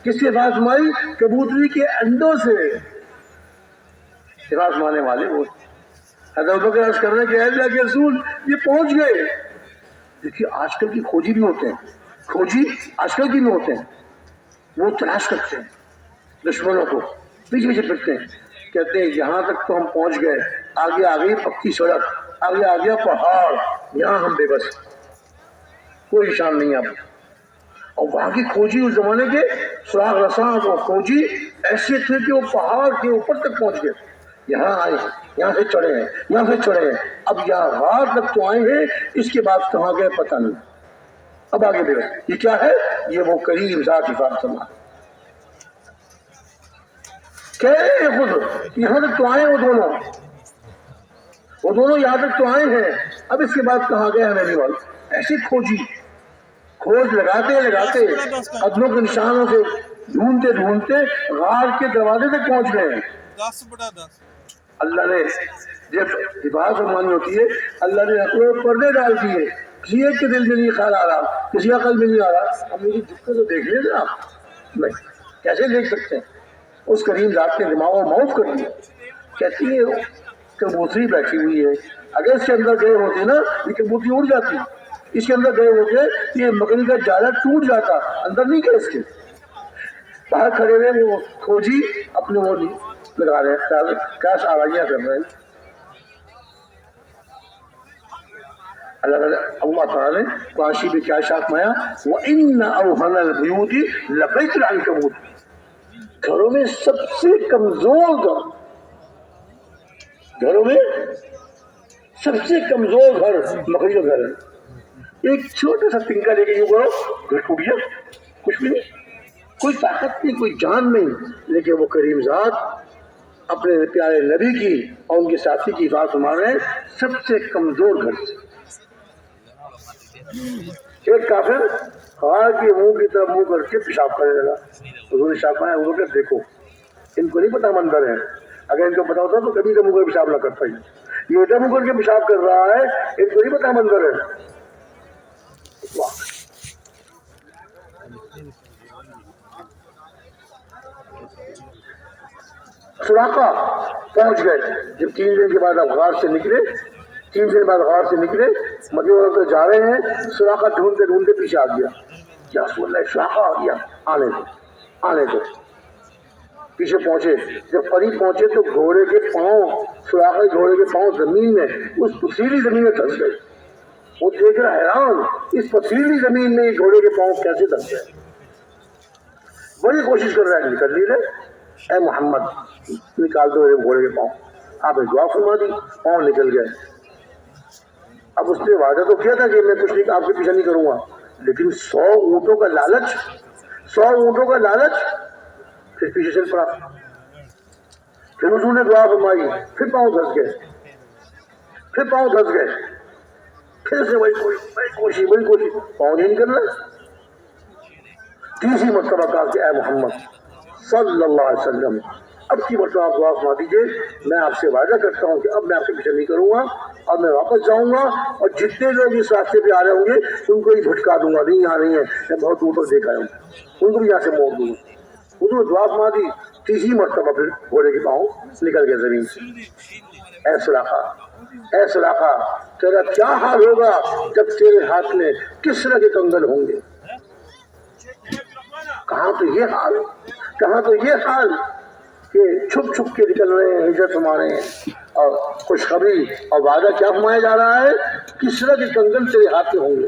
کس سے حفاظت فرمائی؟ کبوتری کے انڈوں سے. حفاظت فرمانے والے وہ. حضرت ابوبکر عرض کر رہے ہیں کہ اے اللہ کے رسول یہ پہنچ گئے. دیکھیے آج کل کی کھوجی بھی ہوتے ہیں، کھوجی آج کل کی بھی ہوتے ہیں. وہ تلاش کرتے ہیں دشمنوں کو، پیچھے پیچھے پھرتے ہیں، کہتے ہیں یہاں تک تو ہم پہنچ گئے، آگے آ گئی پکی سڑک، آگے آ گیا پہاڑ، یہاں ہم بے بس، کوئی نشان نہیں آپ. اور وہاں کی کھوجی اس زمانے کے سراغ رساں وہ کھوجی ایسے تھے کہ وہ پہاڑ کے اوپر تک پہنچ گئے. یہاں آئے ہیں، یہاں سے چڑھے ہیں، یہاں سے چڑھے ہیں، اب یہاں غار تک تو آئے ہیں، اس کے بعد کہاں گئے پتہ نہیں. اب آگے بے بس. یہ کیا ہے؟ یہ وہ کریم ذات حفاظت فرما کہ خود یہاں تک تو آئے وہ دونوں یہاں تک تو آئے ہیں، اب اس کے بعد کہاں گئے ہمیں نہیں معلوم. ایسی کھوجی، کھوج لگاتے لگاتے قدموں کے نشانوں سے ڈھونڈتے ڈھونڈتے غار کے دروازے تک پہنچ گئے ہیں. 10/10. اللہ نے جب حفاظت فرمانی ہوتی ہے، اللہ نے اپنے پردے ڈال دیے. کسی ایک کے دل میں نہیں خیال آ رہا، کسی عقل میں نہیں آ رہا اب میری دقت تو دیکھ لیں آپ. نہیں، کیسے دیکھ سکتے ہیں؟ اس کریم ذات نے دماغ و معاف کر دیا. کہتی ہے کبوتری بیٹھی ہوئی ہے، اگر اس کے اندر گئے ہوتے نا یہ کبوتری اڑ جاتی. اس کے اندر گئے ہوتے یہ مکڑی کا جالا ٹوٹ جاتا، اندر نہیں گئے. اس کے باہر کھڑے ہوئے وہ کھوجی اپنے وہ لگا رہے ہیں، کیا آوازیاں کر رہے ہیں. اللہ تعالیٰ نے قرآن میں کیا ارشاد فرمایا؟ وَإِنَّ أَوْهَنَ الْبُيُوتِ لَبَيْتُ الْعَنكَبُوتِ. گھروں میں سب سے کمزور گھر، گھروں میں سب سے کمزور گھر مکڑی کا گھر ہے. ایک چھوٹا سا تنکا لے کے یوں کرو گھر ٹوٹ گیا، کچھ بھی نہیں، کوئی طاقت نہیں، کوئی جان نہیں. لیکن وہ کریم ذات اپنے پیارے نبی کی اور ان کے ساتھی کی حفاظت فرما رہے ہیں سب سے کمزور گھر سے. ایک کافر غار کے منہ کی طرف منہ کر کے پیشاب کرنے لگا. حضور نے شاپ آیا، وہ کہ دیکھو ان کو نہیں پتا مندر ہے، اگر ان کو پتا ہوتا تو کبھی کا منہ کر پیشاب نہ کرتا. یہ ادھر منہ کر کے پیشاب کر رہا ہے، ان کو نہیں پتا مندر ہے. سراقہ پہنچ گئے. جب 3 دن کے بعد آپ غار سے نکلے، 3 دن بعد غار سے نکلے، مدینے سے جا رہے ہیں، سراقہ ڈھونڈتے ڈھونڈتے پیچھے آ گیا. یا رسول اللہ سراقہ آ گیا، آنے دو. پیچھے پہنچے، جب قریب پہنچے تو گھوڑے کے پاؤں، سراخ گھوڑے کے پاؤں زمین میں، اس پتھریلی زمین میں دھس گئے۔ وہ دیکھ رہا حیران، اس پتھریلی زمین میں گھوڑے کے پاؤں کیسے دھس گئے؟ بڑی کوشش کر رہا ہے، نکل نہیں رہے۔ اے محمد نکال دو میرے گھوڑے کے پاؤں۔ آپ نے دعا فرما دی، پاؤں نکل گئے۔ اب اس نے وعدہ تو کیا تھا کہ میں کچھ نہیں، آپ کے پیچھے نہیں کروں گا، لیکن 100 اونٹوں کا لالچ، 100 اونٹوں کا لالچ، پھر پیچھے چل پڑا۔ پھر حضور نے دعا فرمائی، پھر پاؤں دھس گئے، پھر پاؤں دھس گئے، پھر سے بڑی کوشش، پاؤں نہیں نکل رہا۔ تیسری مرتبہ کہا کہ اے محمد صلی اللہ علیہ وسلم، اب کی مرتبہ آپ دعا فرما دیجیے، میں آپ سے وعدہ کرتا ہوں کہ اب میں آپ کے پیچھے نہیں کروں گا، اور میں واپس جاؤں گا، اور جتنے لوگ اس راستے پہ آ رہے ہوں گے ان کو ہی بھٹکا دوں گا، نہیں یہاں نہیں ہے، میں بہت دور تک دیکھ آیا ہوں، ان کو بھی یہاں سے موڑ دوں گا۔ حضور دعا فرما دی، تیسری مرتبہ پھر گھوڑے کے پاؤں نکل گئے زمین سے۔ اے سراقہ، اے سراقہ، تیرا کیا حال ہوگا جب تیرے ہاتھ میں کسرا کے کنگن ہوں گے؟ کہاں تو یہ حال، کہاں تو یہ حال کہ چھپ چھپ کے نکل رہے ہیں، ہجرت فرما رہے ہیں، اور خوشخبری اور وعدہ کیا فرمایا جا رہا ہے؟ کسرا کے کنگن تیرے ہاتھ میں ہوں گے۔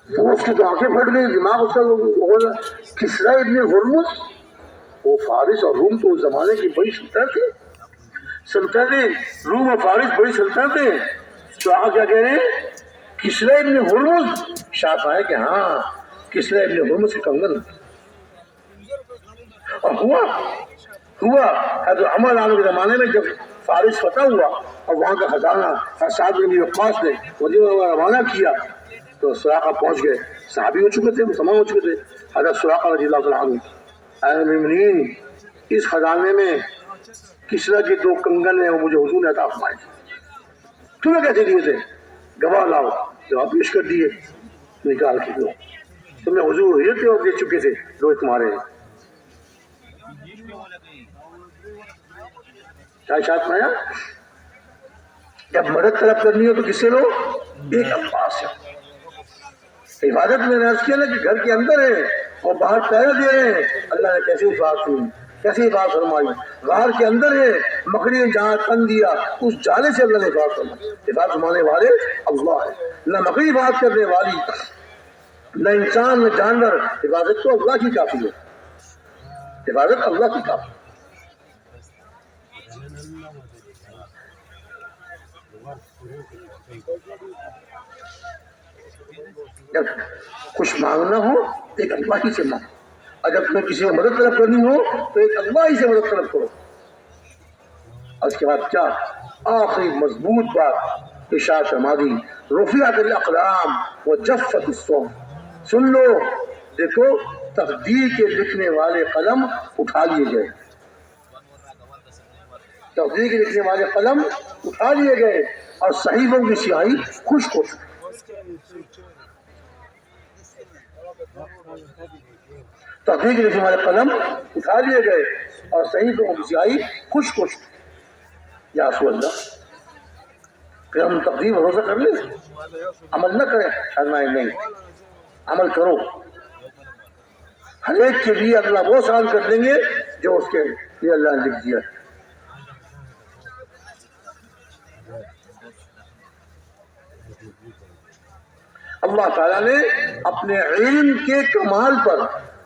تو اس کی تو آنکھیں پھٹ گئی، دماغ اس کا ہو گیا۔ کسرا ابن ہرمز، وہ فارس اور روم تو اس زمانے کی بڑی سلطنت تھی، سلطنتیں روم اور فارس بڑی سلطنتیں۔ تو آگے کیا کہہ رہے ہیں؟ کسرا ابن ہرمز، شاپ آئے کہ ہاں کسرا ابن ہرمز کے کنگن۔ اور ہوا حضرت عمر عالم کے زمانے میں جب فارس فتح ہوا اور وہاں کا خزانہ سعد بن ابی وقاص نے مدینہ روانہ کیا تو سراقہ پہنچ گئے، صحابی ہو چکے تھے، مسلمان ہو چکے تھے۔ حضرت سراقہ رضی اللہ تعالیٰ عنہ، اے المؤمنین، اس خزانے میں کسرا کے 2 کنگن ہیں، وہ مجھے حضور نے عطا فرمائے تھے۔ تمہیں کیسے دیے تھے؟ گواہ لاؤ، جواب پیش کر دیے، نکال کے دو، تمہیں حضور ہجرت اور دے چکے تھے، لو تمہارے ہیں۔ شاید مایا جب مدد طلب کرنی ہو تو کس سے لو؟ ایک عباس سے۔ عبادت میں نے عرض کیا نا کہ گھر کے اندر ہے اور باہر پہرے دے رہے ہیں، اللہ نے کیسے حفاظت کی، کیسے حفاظت فرمائی۔ غار کے اندر ہے، مکڑی نے جہاں تن دیا اس جالے سے اللہ نے حفاظت فرمائی۔ حفاظت فرمانے والے اللہ ہے، نہ مکڑی حفاظت کرنے والی، نہ انسان، نہ جانور، حفاظت تو اللہ کی کافی ہے، حفاظت اللہ کی کافی ہے۔ جب کچھ مانگنا ہو تو ایک اللہ ہی سے مانگو، اور جب تمہیں کسی سے مدد طلب کرنی ہو تو ایک اللہ ہی سے مدد طلب کرو۔ اور اس کے بعد کیا آخری مضبوط بات ارشاد فرما دی، رفعت الاقلام وجفت الصحف۔ سن لو، دیکھو تقدیر کے لکھنے والے قلم اٹھا لیے گئے، تقدیر کے لکھنے والے قلم اٹھا لیے گئے، اور صحیفوں کی سیاہی خشک ہو چکی۔ تقدیر کے لکھنے والے قلم اٹھا لیے گئے اور صحیفوں کی سیاہی خشک ہو چکی۔ یا رسول اللہ، پھر ہم تقدیر بھروسہ کر لیں، عمل نہ کریں؟ فرمائے نہیں، عمل کرو۔ ہر ایک کے لیے اللہ وہ سال کر دیں گے جو اس کے لیے اللہ نے لکھ دیا۔ اللہ تعالیٰ نے اپنے علم کے کمال پر،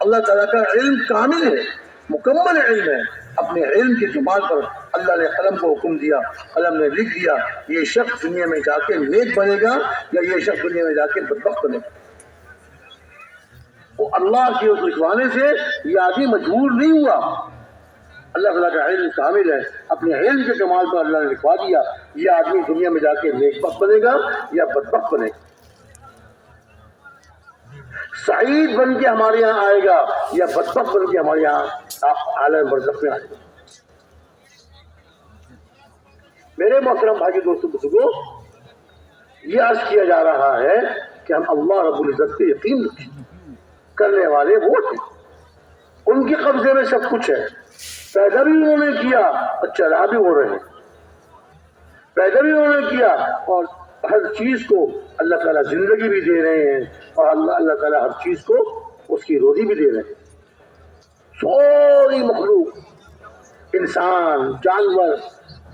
اللہ تعالیٰ کا علم کامل ہے، مکمل علم ہے، اپنے علم کے کمال پر اللہ نے قلم کو حکم دیا، قلم نے لکھ دیا یہ شخص دنیا میں جا کے نیک بنے گا یا یہ شخص دنیا میں جا کے بدبخت بنے گا۔ وہ اللہ کے اس لکھوانے سے یہ آدمی مجبور نہیں ہوا، اللہ تعالیٰ کا علم کامل ہے، اپنے علم کے کمال پر اللہ نے لکھوا دیا یہ آدمی دنیا میں جا کے نیک بخت بنے گا یا بدبخت بنے گا، سعید بن کے ہمارے یہاں آئے گا یا بدبخت بن کے ہمارے یہاں عالم برزخ میں آئے گا۔ میرے محترم بھائی دوستوں بزرگوں، یہ عرض کیا جا رہا ہے کہ ہم اللہ رب العزت پہ یقین رکھیں، کرنے والے وہ ہیں، ان کے قبضے میں سب کچھ ہے، پیدا بھی انہوں نے کیا اور چلا بھی وہ رہے، پیدا بھی انہوں نے کیا اور ہر چیز کو اللہ تعالیٰ زندگی بھی دے رہے ہیں، اور اللہ تعالیٰ ہر چیز کو اس کی روزی بھی دے رہے ہیں۔ ساری مخلوق انسان، جانور،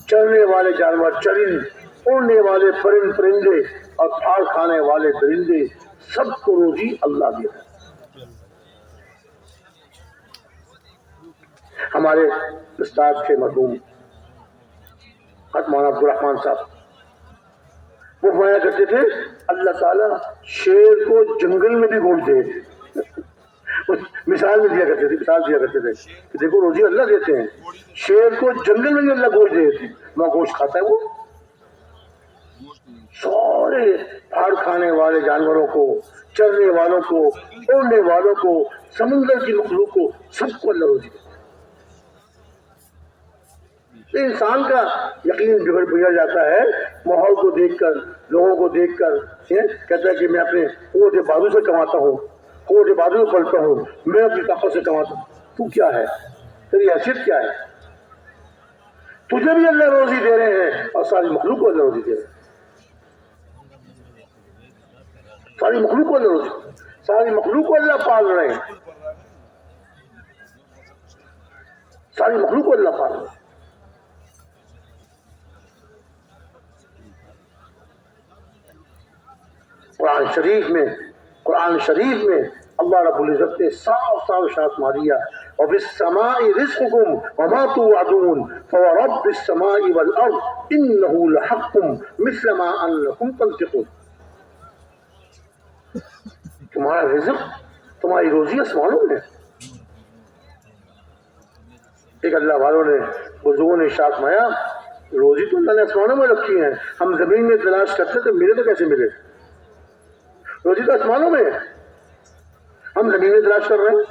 چرنے والے جانور، چرند، اڑنے والے پرندے اور پھاڑ کھانے والے درندے، سب کو روزی اللہ دے رہا ہے۔ ہمارے استاد تھے مرحوم مولانا عبدالرحمان صاحب، وہ فرمایا کرتے تھے اللہ تعالیٰ شیر کو جنگل میں بھی گوشت دے۔ مثال میں دیا کرتے تھے کہ دیکھو روزی اللہ دیتے ہیں، شیر کو جنگل میں بھی اللہ گوشت دیتے ہیں، نہ گوشت کھاتا ہے وہ۔ سارے پھاڑ کھانے والے جانوروں کو، چرنے والوں کو، اڑنے والوں کو، سمندر کی مخلوق کو، سب کو اللہ روزی دیتا ہے۔ انسان کا یقین بگڑ جاتا ہے ماحول کو دیکھ کر، لوگوں کو دیکھ کر، کہتا ہے کہ میں اپنے قوت بازو سے کماتا ہوں، قوت بازو سے پڑھتا ہوں، میں اپنی طاقت سے کماتا ہوں۔ تو کیا ہے؟ تیری حیثیت کیا ہے؟ تجھے بھی اللہ روزی دے رہے ہیں اور ساری مخلوق کو اللہ روزی دے رہے ہیں، ساری مخلوق کو اللہ روزی، ساری مخلوق کو اللہ پال رہے ہیں، ساری مخلوق کو اللہ پال رہے ہیں۔ قرآن شریف میں اللہ رب العزت نے صاف صاف اشارت ماریا، وَبِالسَّمَاءِ رِزْقُكُمْ وَمَا تُوعَدُونَ فَوَرَبِّ السَّمَاءِ وَالْأَرْضِ إِنَّهُ لَحَقٌّ مِثْلَ مَا أَنَّكُمْ تَنطِقُونَ۔ تمہارا رزق، تمہاری روزی آسمانوں میں ہے۔ ایک اللہ والوں نے، بزرگوں نے ارشاد فرمایا روزی تو اللہ نے آسمانوں میں رکھی ہے، ہم زمین میں تلاش کرتے تو ملے تو کیسے ملے؟ روزی تو آسمانوں میں ہے، ہم زمین میں تلاش کر رہے ہیں۔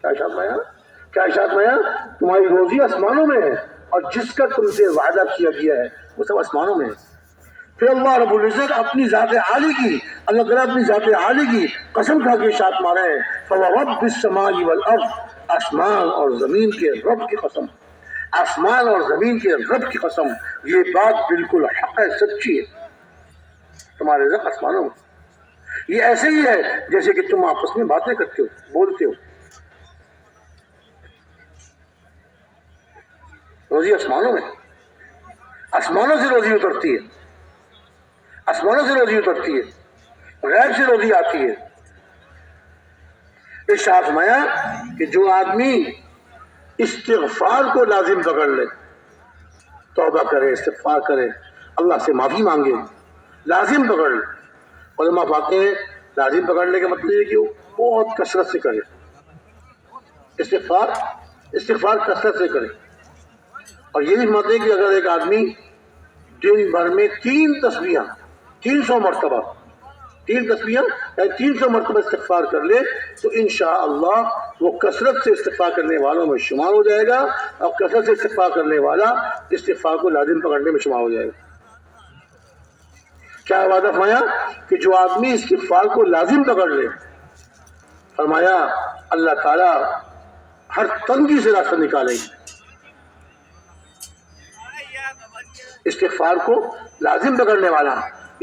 کیا ارشاد فرمایا؟ تمہاری روزی آسمانوں میں ہے اور جس کا تم سے وعدہ کیا گیا ہے وہ سب آسمانوں میں ہے۔ پھر اللہ رب العزت اپنی ذات عالی کی، اللہ تعالیٰ اپنی ذات عالی کی قسم کھا کے ارشاد مارے ہیں فَوَرَبِّ السَّمَاءِ وَالْأَرْضِ، آسمان اور زمین کے رب کی قسم، آسمان اور زمین کے رب کی قسم، یہ بات بالکل حق ہے، سچی ہے، تمہارے رزق آسمانوں میں۔ یہ ایسے ہی ہے جیسے کہ تم آپس میں باتیں کرتے ہو، بولتے ہو، روزی آسمانوں میں، آسمانوں سے روزی اترتی ہے، آسمانوں سے روزی اترتی ہے، غیب سے روزی آتی ہے۔ ارشاد فرمایا کہ جو آدمی استغفار کو لازم پکڑ لے، توبہ کرے، استغفار کرے، اللہ سے معافی مانگے، لازم پکڑ لے۔ علماء پاتے ہیں لازم پکڑنے کا مطلب یہ کہ وہ بہت کثرت سے کرے، استغفار کثرت سے کرے۔ اور یہ بھی مطلب ہے کہ اگر ایک آدمی دن بھر میں 3 تسبیحاں 300 مرتبہ 300 مرتبہ استغفار کر لے تو انشاءاللہ وہ کثرت سے استغفار کرنے والوں میں شمار ہو جائے گا، اور کثرت سے استغفار کرنے والا استغفار کو لازم پکڑنے میں شمار ہو جائے گا۔ کیا وعدہ فرمایا کہ جو آدمی استغفار کو لازم پکڑ لے، فرمایا اللہ تعالیٰ ہر تنگی سے راستہ نکالے گی۔ استغفار کو لازم پکڑنے والا،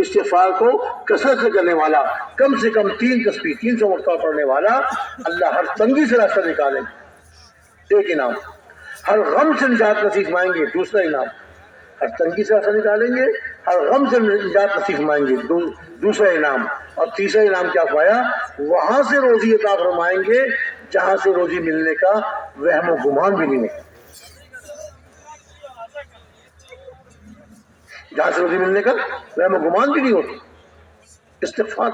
استغفار کو کثرت سے کرنے والا، کم سے کم 3 تسبیح 300 مرتبہ پڑھنے والا، اللہ ہر تنگی سے راستہ نکالے گا۔ ایک انعام، ہر غم سے نجات نصیب فرمائیں گے۔ دوسرا انعام، ہر تنگی سے راستہ نکالیں گے، ہر غم سے نجات نصیب فرمائیں گے۔ دوسرا انعام، اور تیسرا انعام کیا فرمایا؟ وہاں سے روزی عطا فرمائیں گے جہاں سے روزی ملنے کا وہم و گمان بھی نہیں ہے، جہاں سے روزی ملنے کا وہم و گمان بھی نہیں ہوتی۔ استغفار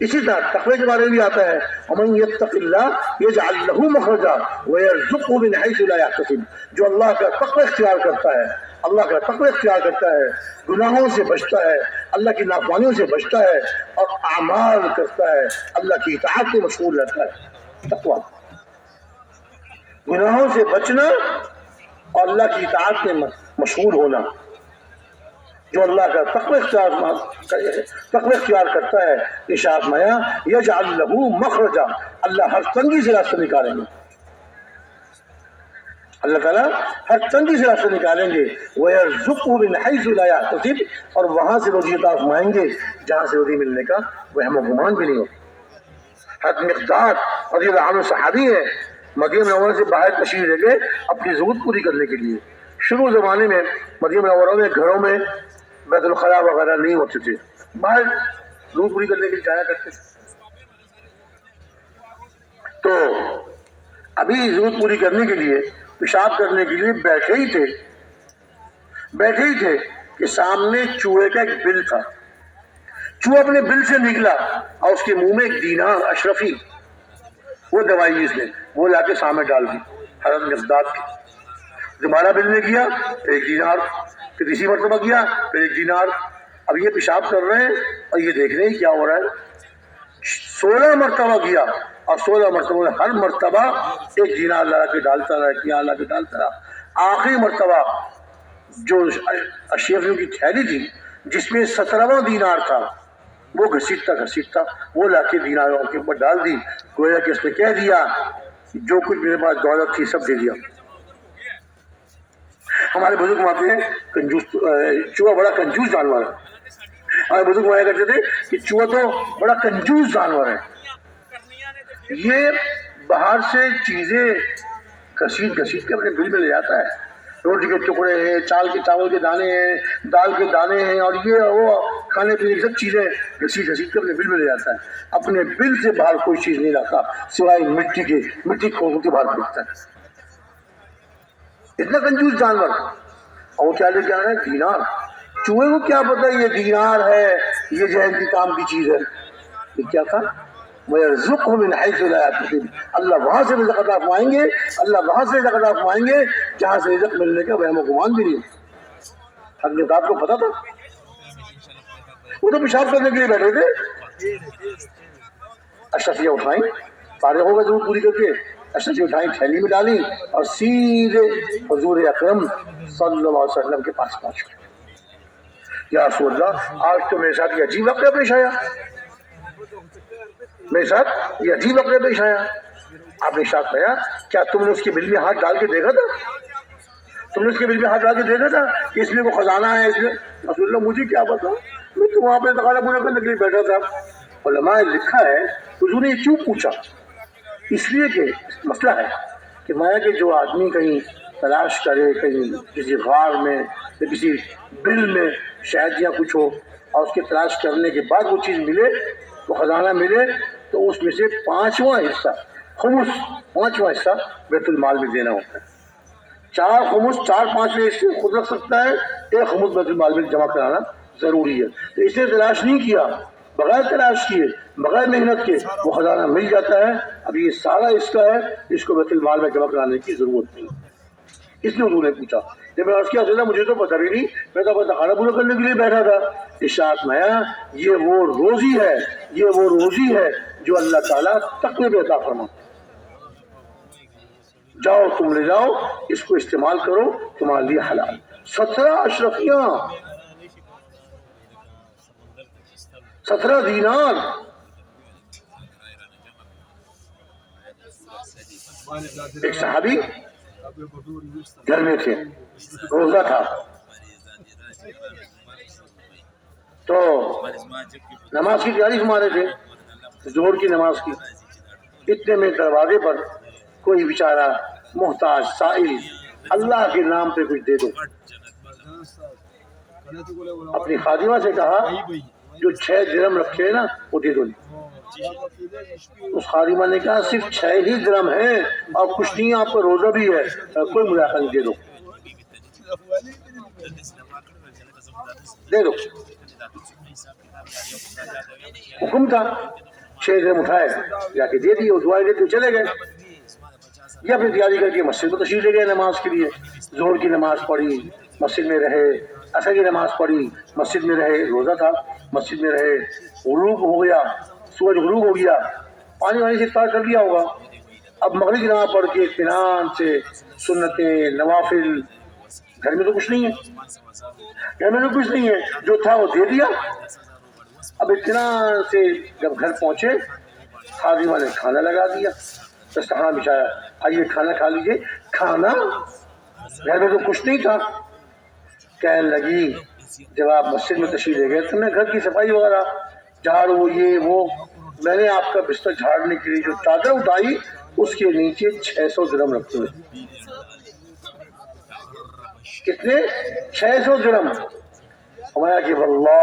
اسی طرح تقوی کے بارے میں بھی آتا ہے وَمَن يَتَّقِ اللَّهَ يَجْعَلْ لَهُ مَخْرَجًا وَيَرْزُقْهُ مِنْ حَيْثُ لَا يَحْتَسِبُ۔ جو اللہ کا تقوی اختیار کرتا ہے، اللہ کا تقوی اختیار کرتا ہے، گناہوں سے بچتا ہے، اللہ کی نافرمانیوں سے بچتا ہے، اور اعمال کرتا ہے، اللہ کی اطاعت میں مشغول رہتا ہے۔ تقوی، گناہوں سے بچنا اور اللہ کی اطاعت میں مشغول ہونا۔ جو اللہ کا تقوی اختیار کرتا ہے، ارشاد فرمایا یجعل لہ مخرجا، اللہ ہر تنگی سے راستہ نکالیں گے، اللہ تعالیٰ ہر تنگی سے راستہ نکالیں گے۔ وَيَرْزُقْهُ مِنْ حَيْثُ لَا يَحْتَسِبُ، اور وہاں سے روزی عطا فرمائیں گے جہاں سے روزی ملنے کا وہم و گمان بھی نہیں ہو۔ حضرت مقداد رضی اللہ عنہ صحابی ہے، مدینہ منورہ سے باہر تشریف لے گئے اپنی ضرورت پوری کرنے کے لیے۔ شروع زمانے میں مدینہ منورہ میں گھروں میں بیت الخلاء وغیرہ نہیں ہوتے تھے، باہر ضرورت پوری کرنے کے لیے جایا کرتے تھے۔ تو ابھی ضرورت پوری کرنے کے لیے، پیشاب کرنے کے لیے بیٹھے ہی تھے کہ سامنے چوہے کا ایک بل تھا۔ چوہا اپنے بل سے نکلا اور اس کے منہ میں ایک دینار اشرفی، وہ دوائی اس نے وہ لا کے سامنے ڈال دی حضرت مقداد کی۔ دوبارہ بل میں گیا پھر ایک دینار، پھر اسی مرتبہ گیا پھر ایک دینار۔ اب یہ پیشاب کر رہے ہیں اور یہ دیکھ رہے ہیں کیا ہو رہا ہے۔ 16 مرتبہ گیا اور 16 مرتبہ میں ہر مرتبہ ایک دینار لا کے ڈالتا رہا۔ آخری مرتبہ جو اشرفیوں کی تھیلی تھی جس میں 17واں دینار تھا، وہ گھسیٹتا وہ لا کے دیناروں کے اوپر ڈال دی، گویا کہ اس نے کہہ دیا جو کچھ میرے پاس دولت تھی سب دے دیا۔ ہمارے بزرگ مانتے ہیں کنجوس، چوہا بڑا کنجوس جانور ہے۔ ہمارے بزرگ مانا کرتے تھے کہ چوہا تو بڑا کنجوس جانور ہے، یہ باہر سے چیزیں گھسیٹ کے اپنے بل میں لے جاتا ہے۔ روٹی کے ٹکڑے ہیں، چاول کے دانے ہیں، دال کے دانے ہیں، اور یہ وہ کھانے پینے کی سب چیزیں گھسیٹ کے اپنے بل میں لے جاتا ہے۔ اپنے بل سے باہر کوئی چیز نہیں رکھتا سوائے مٹی کھول کے باہر پھینکتا ہے۔ اتنا کنجوس جانور، اور وہ کیا لے کے آ رہا ہے؟ دینار۔ چوہے کو کیا پتا یہ دینار ہے، یہ جہل کی کام کی چیز ہے۔ یہ کیا تھا؟ وَيَرْزُقْهُ مِنْ حَيْثُ لَا يَحْتَسِبُ، اللہ وہاں سے رزق عطا فرمائیں گے جہاں سے رزق ملنے کا وہم و گمان بھی نہیں۔ حضرت آپ کو پتا تھا؟ وہ تو پیشاب کرنے کے لیے بیٹھے تھے۔ اشرفیاں اٹھائیں، فارغ ہو گئے ضرور پوری کر کے، اشرفیاں اٹھائیں، تھیلی میں ڈالیں اور سیدھے حضور اکرم صلی اللہ علیہ وسلم کے پاس پہنچ گئے۔ یا رسول اللہ، آج تو میرے ساتھ یہ عجیب واقعہ پیش آیا، آپ نے ارشاد کیا کیا تم نے اس کے بل میں ہاتھ ڈال کے دیکھا تھا؟ کہ اس میں وہ خزانہ ہے؟ اس میں رسول اللہ مجھے کیا پتا، میں تو وہاں پہ تقاضا پورا کرنے کے لیے بیٹھا تھا۔ علماء نے لکھا ہے حضور نے کیوں پوچھا، اس لیے کہ مسئلہ ہے کہ مایا کہ جو آدمی کہیں تلاش کرے، کہیں کسی غار میں یا کسی بل میں شاید یا کچھ ہو، اور اس کے تلاش کرنے کے بعد وہ چیز ملے، وہ خزانہ ملے، تو اس میں سے 5واں حصہ خمس، 5واں حصہ بیت المال میں دینا ہوتا ہے۔ 4 خمس 4/5 حصے خود رکھ سکتا ہے، 1 خمس بیت المال میں جمع کرانا ضروری ہے۔ تو اس نے تلاش نہیں کیا، بغیر تلاش کیے، بغیر محنت کے وہ خزانہ مل جاتا ہے۔ اب یہ سارا اس کا ہے، اس کو بیت المال میں جمع کرانے کی ضرورت نہیں۔ اس نے حضور نے پوچھا، جب میں عرض کیا رسول اللہ مجھے تو پتہ بھی نہیں، میں تو اپنا تقاضا پورا کرنے کے لیے بیٹھا تھا۔ ارشاد فرمایا یہ وہ روزی ہے جو اللہ تعالیٰ تقوی میں عطا فرماتا ہے۔ جاؤ تم لے جاؤ، اس کو استعمال کرو، تمہارے لیے حلال۔ 17 اشرفیاں، 17 دینار۔ ایک صحابی گھر میں تھے، روزہ تھا، تو نماز کی تیاری فرما رہے تھے، ظہر کی نماز کی۔ اتنے میں دروازے پر کوئی بیچارہ محتاج سائل، اللہ کے نام پہ کچھ دے دو۔ اپنی خادمہ سے کہا جو 6 درہم رکھے ہیں نا وہ دے دو۔ اس خادمہ نے کہا صرف 6 ہی درہم ہیں اور کچھ نہیں، آپ کا روزہ بھی ہے، کوئی ملاقہ نہیں، دے دو۔ حکم تھا، 6 درہم اٹھائے جا کے دے دیے، دعائیں دے کے چلے گئے، یا پھر تیاری کر کے مسجد میں تشریف لے گئے نماز کے لیے۔ ظہر کی نماز پڑھی، مسجد میں رہے، عصر کی نماز پڑھی، مسجد میں رہے، روزہ تھا، مسجد میں رہے۔ غروب ہو گیا، سورج غروب ہو گیا، پانی وانی سے افطار کر لیا ہوگا۔ اب مغرب کی نماز پڑھ کے اطمینان سے سنتیں نوافل، گھر میں تو کچھ نہیں ہے، جو تھا وہ دے دیا۔ اب اطمینان سے جب گھر پہنچے، خادمہ نے کھانا لگا دیا، دسترخوان بچھایا، آئیے کھانا کھا لیجیے۔ کھانا گھر میں تو کچھ نہیں تھا۔ کہنے لگی جب آپ مسجد میں تشریف لے گئے تو میں گھر کی صفائی وغیرہ، جھاڑو، یہ وہ، میں نے آپ کا بستر جھاڑنے کے لیے جو چادر اٹھائی اس کے نیچے 600 درہم رکھتے ہیں. کتنے؟ 600 درہم. فرمایا کہ واللہ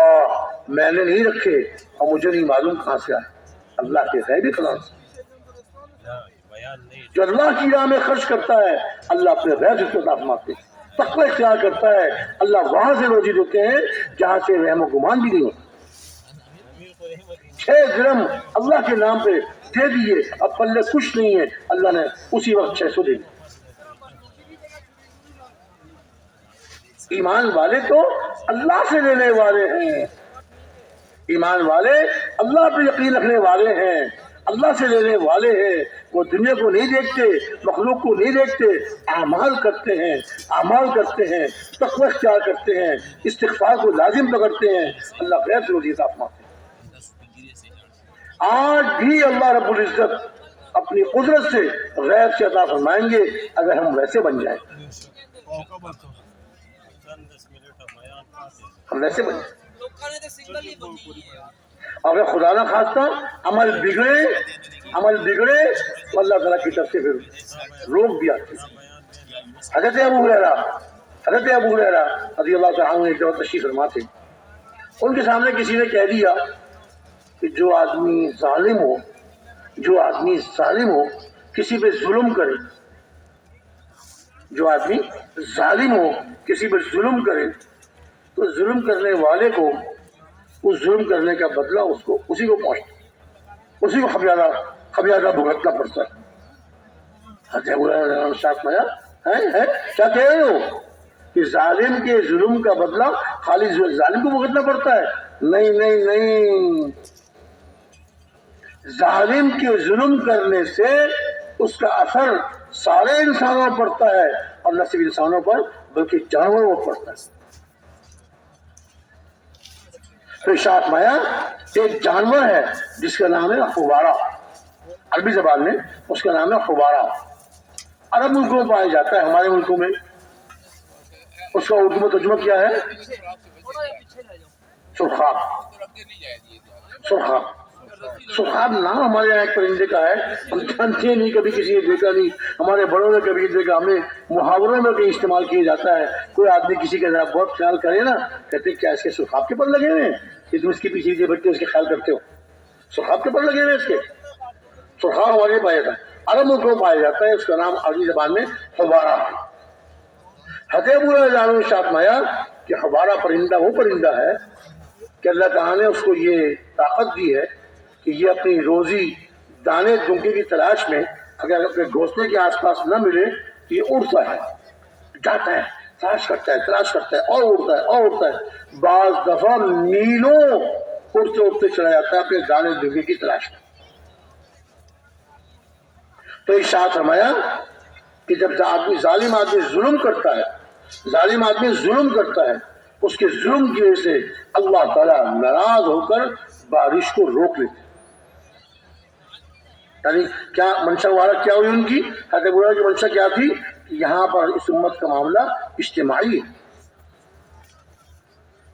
میں نے نہیں رکھے اور مجھے نہیں معلوم کہاں سے آئے. اللہ کے غیبی خزانے سے. جو اللہ کی راہ میں خرچ کرتا ہے اللہ اپنے غیب سے اس کو عطا فرماتے ہیں. تقوی اختیار کرتا ہے اللہ وہاں سے روزی دیتے ہیں جہاں سے وہم و گمان بھی نہیں ہوتا. 6 درہم اللہ کے نام پہ دے دیے، اب پلے کچھ نہیں ہے، اللہ نے اسی وقت 600 دے دیے. ایمان والے تو اللہ سے لینے والے ہیں، ایمان والے اللہ پہ یقین رکھنے والے ہیں، اللہ سے لینے والے ہیں. وہ دنیا کو نہیں دیکھتے، مخلوق کو نہیں دیکھتے، اعمال کرتے ہیں، اعمال کرتے ہیں، تقوی اختیار کرتے ہیں، استغفار کو لازم پکڑتے ہیں، اللہ غیر سے روزی عطا فرماتے ہیں. آج بھی اللہ رب العزت اپنی قدرت سے غیر سے عطا فرمائیں گے اگر ہم ویسے بن جائیں. ہم ویسے بن جائیں. اور اگر خدا نہ خواستہ عمل بگڑے تو اللہ تعالیٰ کی طرف سے پھر روک بھی آتی ہے. حضرت ابو ہریرہ رضی اللہ تعالیٰ عنہ ایک دفعہ تشریف فرما تھے. ان کے سامنے کسی نے کہہ دیا کہ جو آدمی ظالم ہو کسی پہ ظلم کرے، جو آدمی ظالم ہو کسی پہ ظلم کرے تو ظلم کرنے والے کو اس ظلم کرنے کا بدلہ اسی کو پہنچتا، اسی کو خمیازہ بھگتنا پڑتا ہے. ساتھ میں کیا کہہ رہے ہو کہ ظالم کے ظلم کا بدلہ خالی ظالم کو بھگتنا پڑتا ہے؟ نہیں، ظالم کے ظلم کرنے سے اس کا اثر سارے انسانوں پر پڑتا ہے اور نہ صرف انسانوں پر بلکہ جانوروں پر پڑتا ہے. پھر شاہ مایا ایک جانور ہے جس کا نام ہے خبارہ، عربی زبان میں اس کا نام ہے خبارہ. عرب ملکوں میں پایا جاتا ہے، ہمارے ملکوں میں اس کا اردو میں ترجمہ کیا ہے؟ سرخاب نام ہمارے یہاں ایک پرندے کا ہے. ہم جانتے نہیں، کبھی کسی نے دیکھا نہیں، ہمارے بڑوں نے کبھی دیکھا. ہمیں محاوروں میں کہیں استعمال کیا جاتا ہے. کوئی آدمی کسی کا ذرا بہت خیال کرے نا، کہتے کیا اس کے سرخاب کے پر لگے ہوئے ہیں کہ تم اس کے پیچھے جو بچے اس کے خیال کرتے ہو؟ سرخاب کے پر لگے ہوئے اس کے. سرخاب ہمارے پایا جاتا ہے، عرب ملکوں میں پایا جاتا ہے. اس کا نام عربی زبان میں خبارہ. حضرت ابو ہریرہ نے ارشاد فرمایا کہ خبارہ پرندہ وہ پرندہ ہے کہ اللہ تعالیٰ نے اس کو یہ طاقت دی ہے کہ یہ اپنی روزی دانے دنکے کی تلاش میں اگر اپنے گھونسلے کے آس پاس نہ ملے تو یہ اڑتا ہے، جاتا ہے، تلاش کرتا ہے اور اڑتا ہے. بعض دفعہ میلوں اڑتے چلا جاتا ہے اپنے دانے دنکے کی تلاش میں. تو ارشاد فرمایا کہ جب ظالم آدمی ظلم کرتا ہے اس کے ظلم کی وجہ سے اللہ تعالیٰ ناراض ہو کر بارش کو روک لیتے. یعنی کیا منشا وارک کیا ہوئی ان کی؟ حضرت ابو ہریرہ کی منشا کیا تھی کہ یہاں پر اس امت کا معاملہ اجتماعی ہے.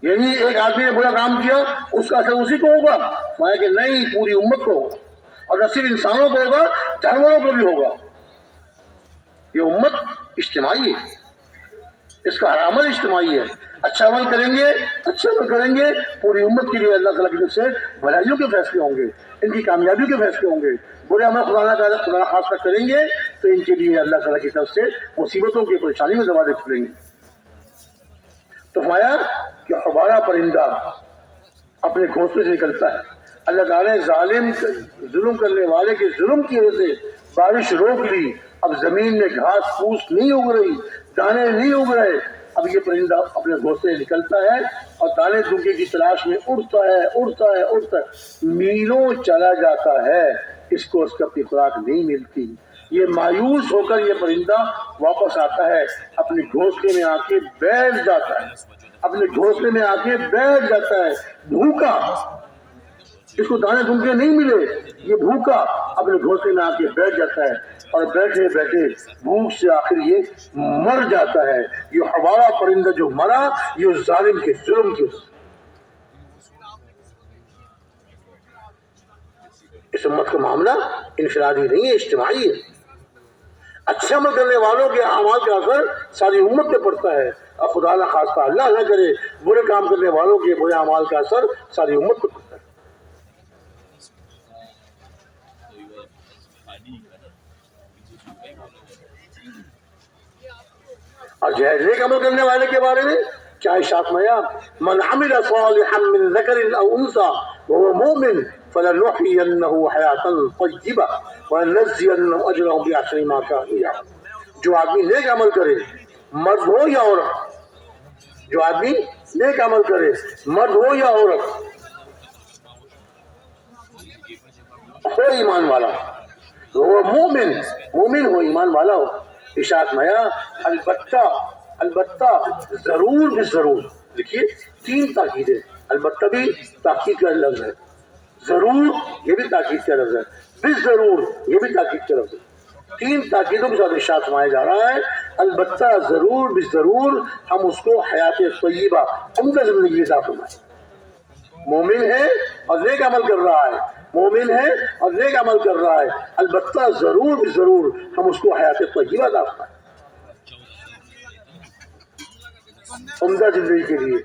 یعنی ایک آدمی نے برا کام کیا اس کا اثر اسی کو ہوگا؟ مانا کہ نہیں، پوری امت کو ہوگا، اور نہ صرف انسانوں کو ہوگا، جانوروں کو بھی ہوگا. یہ امت اجتماعی ہے، اس کا ہر عمل اجتماعی ہے. اچھا عمل کریں گے پوری امت کے لیے اللہ تعالیٰ کی طرف سے بھلائیوں کے فیصلے ہوں گے، ان کی کامیابیوں کے فیصلے ہوں گے. برے عمل خدا خاص کریں گے تو ان کے لیے اللہ تعالیٰ کی طرف سے مصیبتوں کی پریشانی میں دروازے کھلیں گے. تو فرمایا کہ خبارہ پرندہ اپنے گھونسلے سے نکلتا ہے. اللہ تعالیٰ نے ظلم کرنے والے کے ظلم کی وجہ سے بارش روک لی. اب زمین میں گھاس پھوس نہیں اگ رہی، دانے نہیں اگ رہے. اب یہ پرندہ اپنے گھونسلے نکلتا ہے اور دانے دنکے کی تلاش میں اڑتا ہے، میلوں چلا جاتا ہے. اس کو اس کی اپنی خوراک نہیں ملتی. یہ مایوس ہو کر یہ پرندہ واپس آتا ہے، اپنے گھونسلے میں آ کے بیٹھ جاتا ہے، بھوکا. اس کو دانے دنکے نہیں ملے، یہ بھوکا اپنے گھونسلے میں آ کے بیٹھ جاتا ہے اور بیٹھے بھوک سے آخر یہ مر جاتا ہے. یہ خبارہ پرندہ جو مرا یہ ظالم کے ظلم کی. اس امت کا معاملہ انفرادی نہیں ہے، اجتماعی ہے. اچھے عمل کرنے والوں کے اعمال کا اثر ساری امت پہ پڑتا ہے، اور خدا نہ خواستہ اللہ نہ کرے برے کام کرنے والوں کے برے اعمال کا اثر ساری امت پہ پڑتا ہے۔ اور نیک عمل کرنے والے کے بارے میں کیا ارشاد فرمایا، من عمل صالحا من ذکر او انثى وهو مؤمن فلنحيينه حیاتا طیبہ ولنجزینهم اجرهم باحسن ما كانوا يعملون۔ جو آدمی نیک عمل کرے، مرد ہو یا عورت، جو آدمی نیک عمل کرے مرد ہو یا عورت، ہو ایمان والا، وہ مومن ہو، ایمان والا ہو، ارشاد فرمایا البتہ ضرور بھی ضرور، دیکھیے تین تاکیدیں، البتہ بھی تاکید کا لفظ ہے، ضرور یہ بھی تاکید کا لفظ ہے، بھی ضرور یہ بھی تاکید کا لفظ ہے، تین تاکیدوں کے ساتھ ارشاد فرمایا جا رہا ہے البتہ ضرور بھی ضرور ہم اس کو حیات طیبہ عمدہ زندگی عطا فرمائیں۔ مومن ہے اور نیک عمل کر رہا ہے، مومن ہے اور نیک عمل کر رہا ہے، البتہ ضرور بھی ضرور ہم اس کو حیات طیبہ عطا فرمائیں، عمدہ زندگی کے لیے۔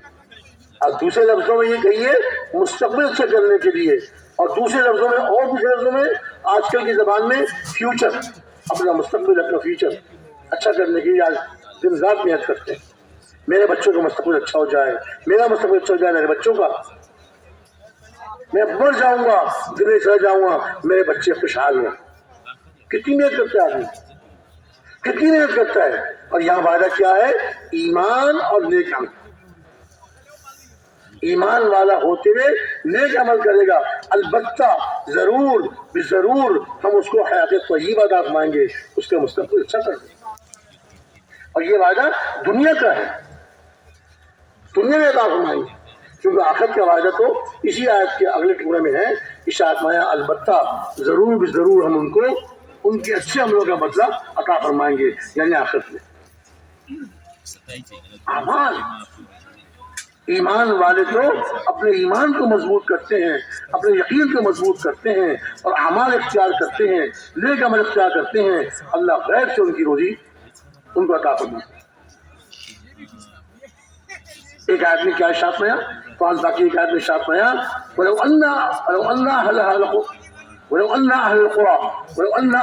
اور دوسرے لفظوں میں یہ کہیے مستقبل اچھا کرنے کے لیے، اور دوسرے لفظوں میں اور دوسرے لفظوں میں آج کل کی زبان میں فیوچر، اپنا مستقبل اپنا فیوچر اچھا کرنے کے لیے آج دن رات محنت کرتے ہیں، میرے بچوں کا مستقبل اچھا ہو جائے، میرا مستقبل اچھا ہو جائے، میرے بچوں کا، میں مر جاؤں گا دنیا چلا جاؤں گا میرے بچے خوشحال ہوں۔ کتنی محنت کرتا ہے آدمی، کتنی محنت کرتا ہے، اور یہاں وعدہ کیا ہے، ایمان اور نیک عمل، ایمان والا ہوتے ہوئے نیک عمل کرے گا، البتہ ضرور بھی ضرور ہم اس کو حیات طیبہ عطا فرمائیں گے، اس کا مستقبل اچھا کر دیں گے۔ اور یہ وعدہ دنیا کا ہے، دنیا میں عطا فرمائیں گے، کیونکہ آخرت کا وعدہ تو اسی آیت کے اگلے ٹکڑے میں ہے، ارشاد فرمایا البتہ ضرور بھی ضرور ہم ان کو ان کے اچھے عملوں کا بدلہ عطا فرمائیں گے، یعنی آخرت میں۔ اعمال، ایمان والے تو اپنے ایمان کو مضبوط کرتے ہیں، اپنے یقین کو مضبوط کرتے ہیں، اور اعمال اختیار کرتے ہیں، نیک عمل اختیار کرتے ہیں، اللہ غیب سے ان کی روزی ان کو عطا فرماتا ہے۔ ایک آیت میں کیا ارشاد فرمایا، قرآن پاک کی ایک آیت میں ارشاد فرمایا ولو ان اهل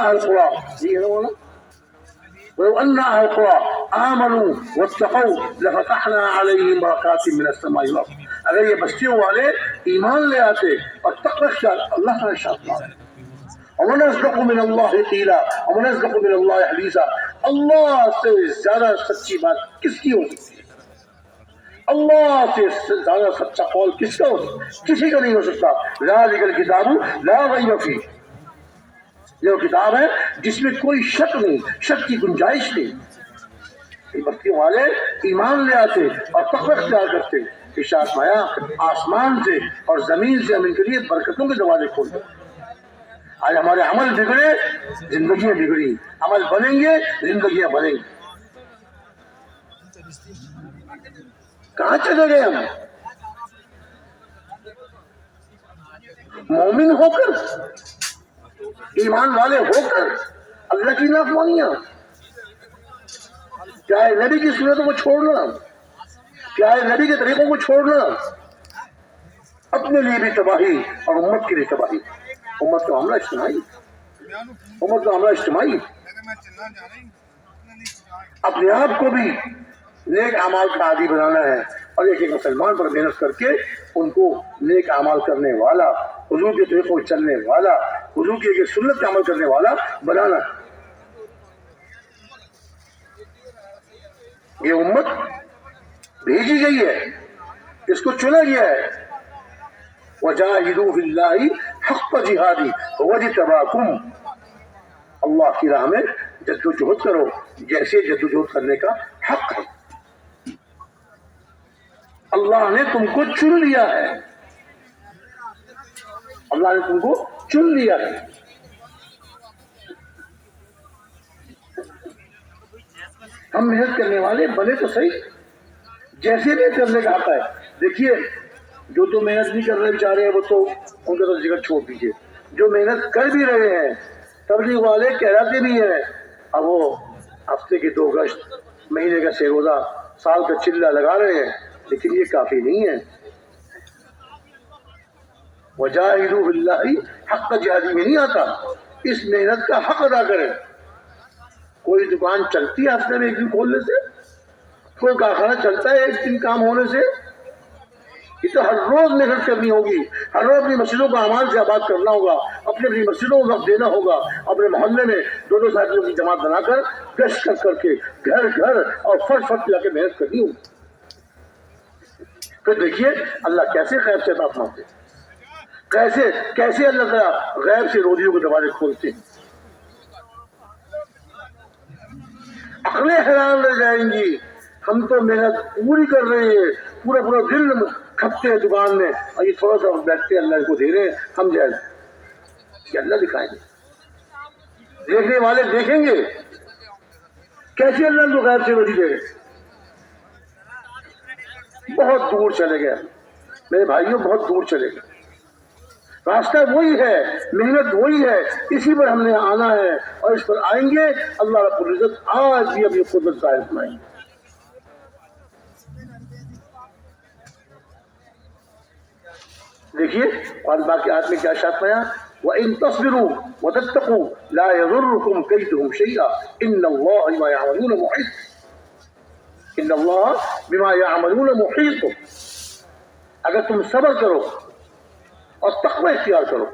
القرى یہ ہے وہ ولو ان اهل القرى آمنوا واتقوا لفتحنا عليهم بركات من السماء والارض، اگر یہ بستیوں والے ایمان لے آتے اور تقوی اختیار، اللہ کا ارشاد فرمایا ومن اصدق من اللہ قیلا ومن اصدق من اللہ حدیثا، اللہ سے زیادہ سچی بات کس کی ہو سکتی ہے، اللہ سے زیادہ سچا قول کس کا ہو سکتا، کسی کا نہیں ہو سکتا۔ ذالک الکتاب لا ریب فیہ، یہ کتاب ہے جس میں کوئی شک نہیں، شک کی گنجائش نہیں۔ بستیوں والے ایمان لے آتے اور تقوی اختیار کرتے، ارشاد فرمایا آسمان سے اور زمین سے ہم ان کے لیے برکتوں کے دروازے کھول دیں۔ آج ہمارے عمل بگڑے زندگیاں بگڑی، عمل بنیں گے زندگیاں بنیں گی، کہاں چلے گئے ہم؟ مومن ہو کر، ایمان والے ہو کر اللہ کی نافرمانیاں، چاہے نبی کی سنتوں کو چھوڑنا، چاہے نبی کے طریقوں کو چھوڑنا، اپنے لیے بھی تباہی اور امت کے لیے تباہی۔ امت کا معاملہ اجتماعی، امت کا معاملہ اجتماعی، اپنے آپ کو بھی نیک اعمال کا عادی بنانا ہے، اور ایک ایک مسلمان پر محنت کر کے ان کو نیک اعمال کرنے والا، حضور کے طریقوں پر چلنے والا، حضور کی ایک سنت کا عمل کرنے والا بنانا۔ یہ امت بھیجی گئی ہے، اس کو چنا گیا ہے، وَجَاهِدُوا فِي اللَّهِ حَقَّ جِهَادِهِ هُوَ اجْتَبَاكُمْ، اللہ کی راہ میں جدوجہد کرو جیسے جدوجہد کرنے کا حق ہے۔ اللہ نے تم کو چن لیا ہے، اللہ نے تم کو چن لیا ہے۔ ہم محنت کرنے والے بنے تو صحیح، جیسے بھی کرنے کا آتا ہے۔ دیکھیے جو تو محنت نہیں کر رہے بیچارے وہ تو ان کا تو ذکر چھوڑ دیجیے، جو محنت کر بھی رہے ہیں تبلیغ والے کہلاتے بھی ہیں اب وہ ہفتے کی 2 گشت، مہینے کا 6 روزہ، سال کا چلہ لگا رہے ہیں، لیکن یہ کافی نہیں ہے۔ وجاہدوا فی اللہ حق جہادی میں نہیں آتا، اس محنت کا حق ادا کریں۔ کوئی دکان چلتی ہے ہفتے میں 1 دن کھولنے سے؟ کوئی کارخانہ چلتا ہے 1 دن کام ہونے سے؟ یہ تو ہر روز محنت کرنی ہوگی، ہر روز اپنی مسجدوں کو اعمال سے آباد کرنا ہوگا، اپنی مسجدوں کو وقت دینا ہوگا، اپنے محلے میں 2 ساتھیوں کی جماعت بنا کر گشت کر کے گھر گھر اور فرد فرد جا کے محنت کرنی ہوگی۔ پھر دیکھیے اللہ کیسے غیب سے عطا فرماتے ہیں، کیسے اللہ تعالیٰ غیب سے روزیوں کے دروازے کھولتے ہیں۔ عقلیں حیران رہ جائیں گی، ہم تو محنت پوری کر رہے ہیں، پورا دن کھپتے ہیں دکان میں، اور یہ تھوڑا سا بیٹھتے ہیں اللہ کو دے رہے ہیں، ہم جائیں کہ اللہ دکھائیں گے، دیکھنے والے دیکھیں گے کیسے اللہ کو غیب سے روزی دے رہے۔ بہت دور چلے گئے میرے بھائیوں، بہت دور چلے گئے، راستہ وہی ہے، محنت وہی ہے، اسی پر ہم نے آنا ہے اور اس پر آئیں گے۔ اللہ رب العزت آج بھی اپنی قدرت ظاہر فرمائیں گے۔ دیکھیے اور باقی آیت میں کیا ارشاد فرمایا، وَإِن تَصْبِرُوا وَتَتَّقُوا لَا يَضُرُّكُمْ كَيْدُهُمْ شَيْئًا إِنَّ اللَّهَ بِمَا يَعْمَلُونَ مُحِيطٌ، إِنَّ اللَّهَ بِمَا يَعْمَلُونَ مُحِيطٌ۔ اگر تم صبر کرو اور تقوی اختیار کرو،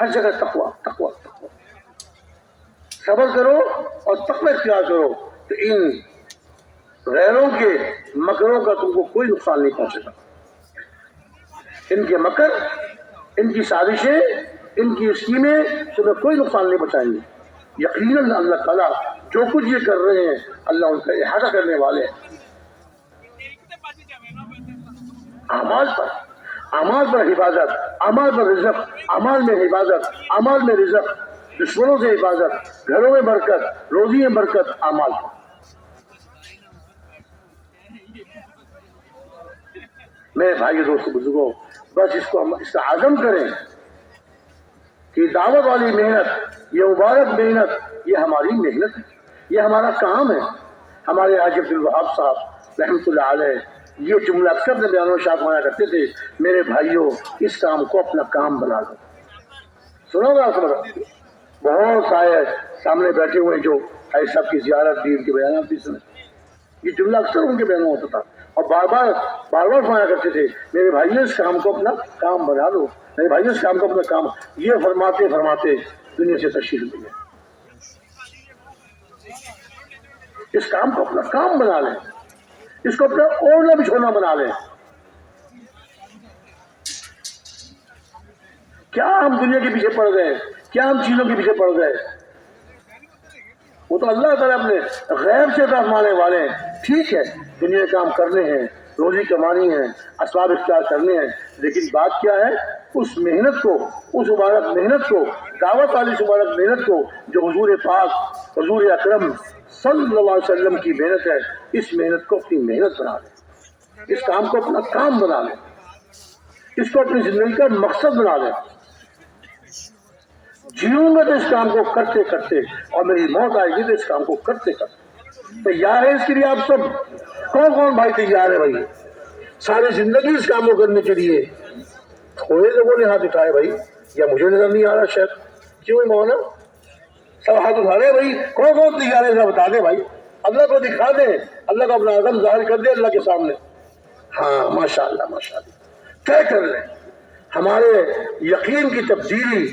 ہر جگہ تقوی، صبر کرو اور تقوی اختیار کرو، تو ان غیروں کے مکروں کا تم کو کوئی نقصان نہیں پہنچے گا۔ ان کے مکر، ان کی سازشیں، ان کی اسکیمیں تمہیں کوئی نقصان نہیں پہنچائیں گی۔ یقیناً اللہ تعالیٰ جو کچھ یہ کر رہے ہیں اللہ ان کا احاطہ کرنے والے ہیں۔ اعمال پر حفاظت، اعمال پر رزق، اعمال میں حفاظت، اعمال میں رزق، دشمنوں سے حفاظت، گھروں میں برکت، روزی میں برکت، اعمال پر۔ میرے بھائی دوستو بزرگوں، بس اس کو ہم اس کا عزم کریں کہ دعوت والی محنت، یہ مبارک محنت، یہ ہماری محنت ہے، یہ ہمارا کام ہے۔ ہمارے حاجی عبدالوہاب صاحب رحمۃ اللہ علیہ یہ جملہ اکثر اپنے بیانوں میں ارشاد فرمایا کرتے تھے، میرے بھائیوں اس کام کو اپنا کام بنا لو۔ سنو گا بہت سارے سامنے بیٹھے ہوئے جو حاجی صاحب کی زیارت بھی، ان کے بیانات بھی سنے، یہ جملہ اکثر ان کے بیانوں میں ہوتا تھا اور بار بار فرمایا کرتے تھے، میرے بھائیوں اس کام کو اپنا کام بنا لو، میرے بھائیوں اس کام کو اپنا کام۔ یہ فرماتے دنیا سے تشریف لے گئے۔ اس کام کو اپنا کام بنا لیں، اس کو اپنا اوڑھنا بچھونا بنا لیں۔ کیا ہم دنیا کے پیچھے پڑ گئے، کیا ہم چیزوں کے پیچھے پڑ گئے؟ وہ تو اللہ تعالیٰ اپنے غیب سے فرمانے والے ہیں۔ ٹھیک ہے دنیا کام کرنے ہیں، روزی کمانی ہے، اسباب اختیار کرنے ہیں، لیکن بات کیا ہے اس محنت کو، اس مبارک محنت کو، دعوت والی مبارک محنت کو جو حضور پاک حضور اکرم صلی اللہ علیہ وسلم کی محنت ہے، اس محنت کو اپنی محنت بنا لیں، اس کام کو اپنا کام بنا لیں، اس کو اپنی زندگی کا مقصد بنا لیں۔ جیوں گا تو اس کام کو کرتے کرتے، اور میری موت آئے گی تو اس کام کو کرتے کرتے۔ تیار ہے اس کے لیے آپ سب؟ کون بھائی تیار ہے بھائی ساری زندگی اس کام کو کرنے کے لیے؟ تھوڑے لوگوں نے ہاتھ اٹھائے بھائی، یا مجھے نظر نہیں آ رہا شاید، کیوں مولانا سب ہاتھ اٹھا رہے ہیں بھائی؟ کون تیار ہے ذرا بتا دیں بھائی، اللہ کو دکھا دیں، اللہ کا اپنا عزم ظاہر کر دیں اللہ کے سامنے۔ ہاں ماشاء اللہ طے کر لیں، ہمارے یقین کی تبدیلی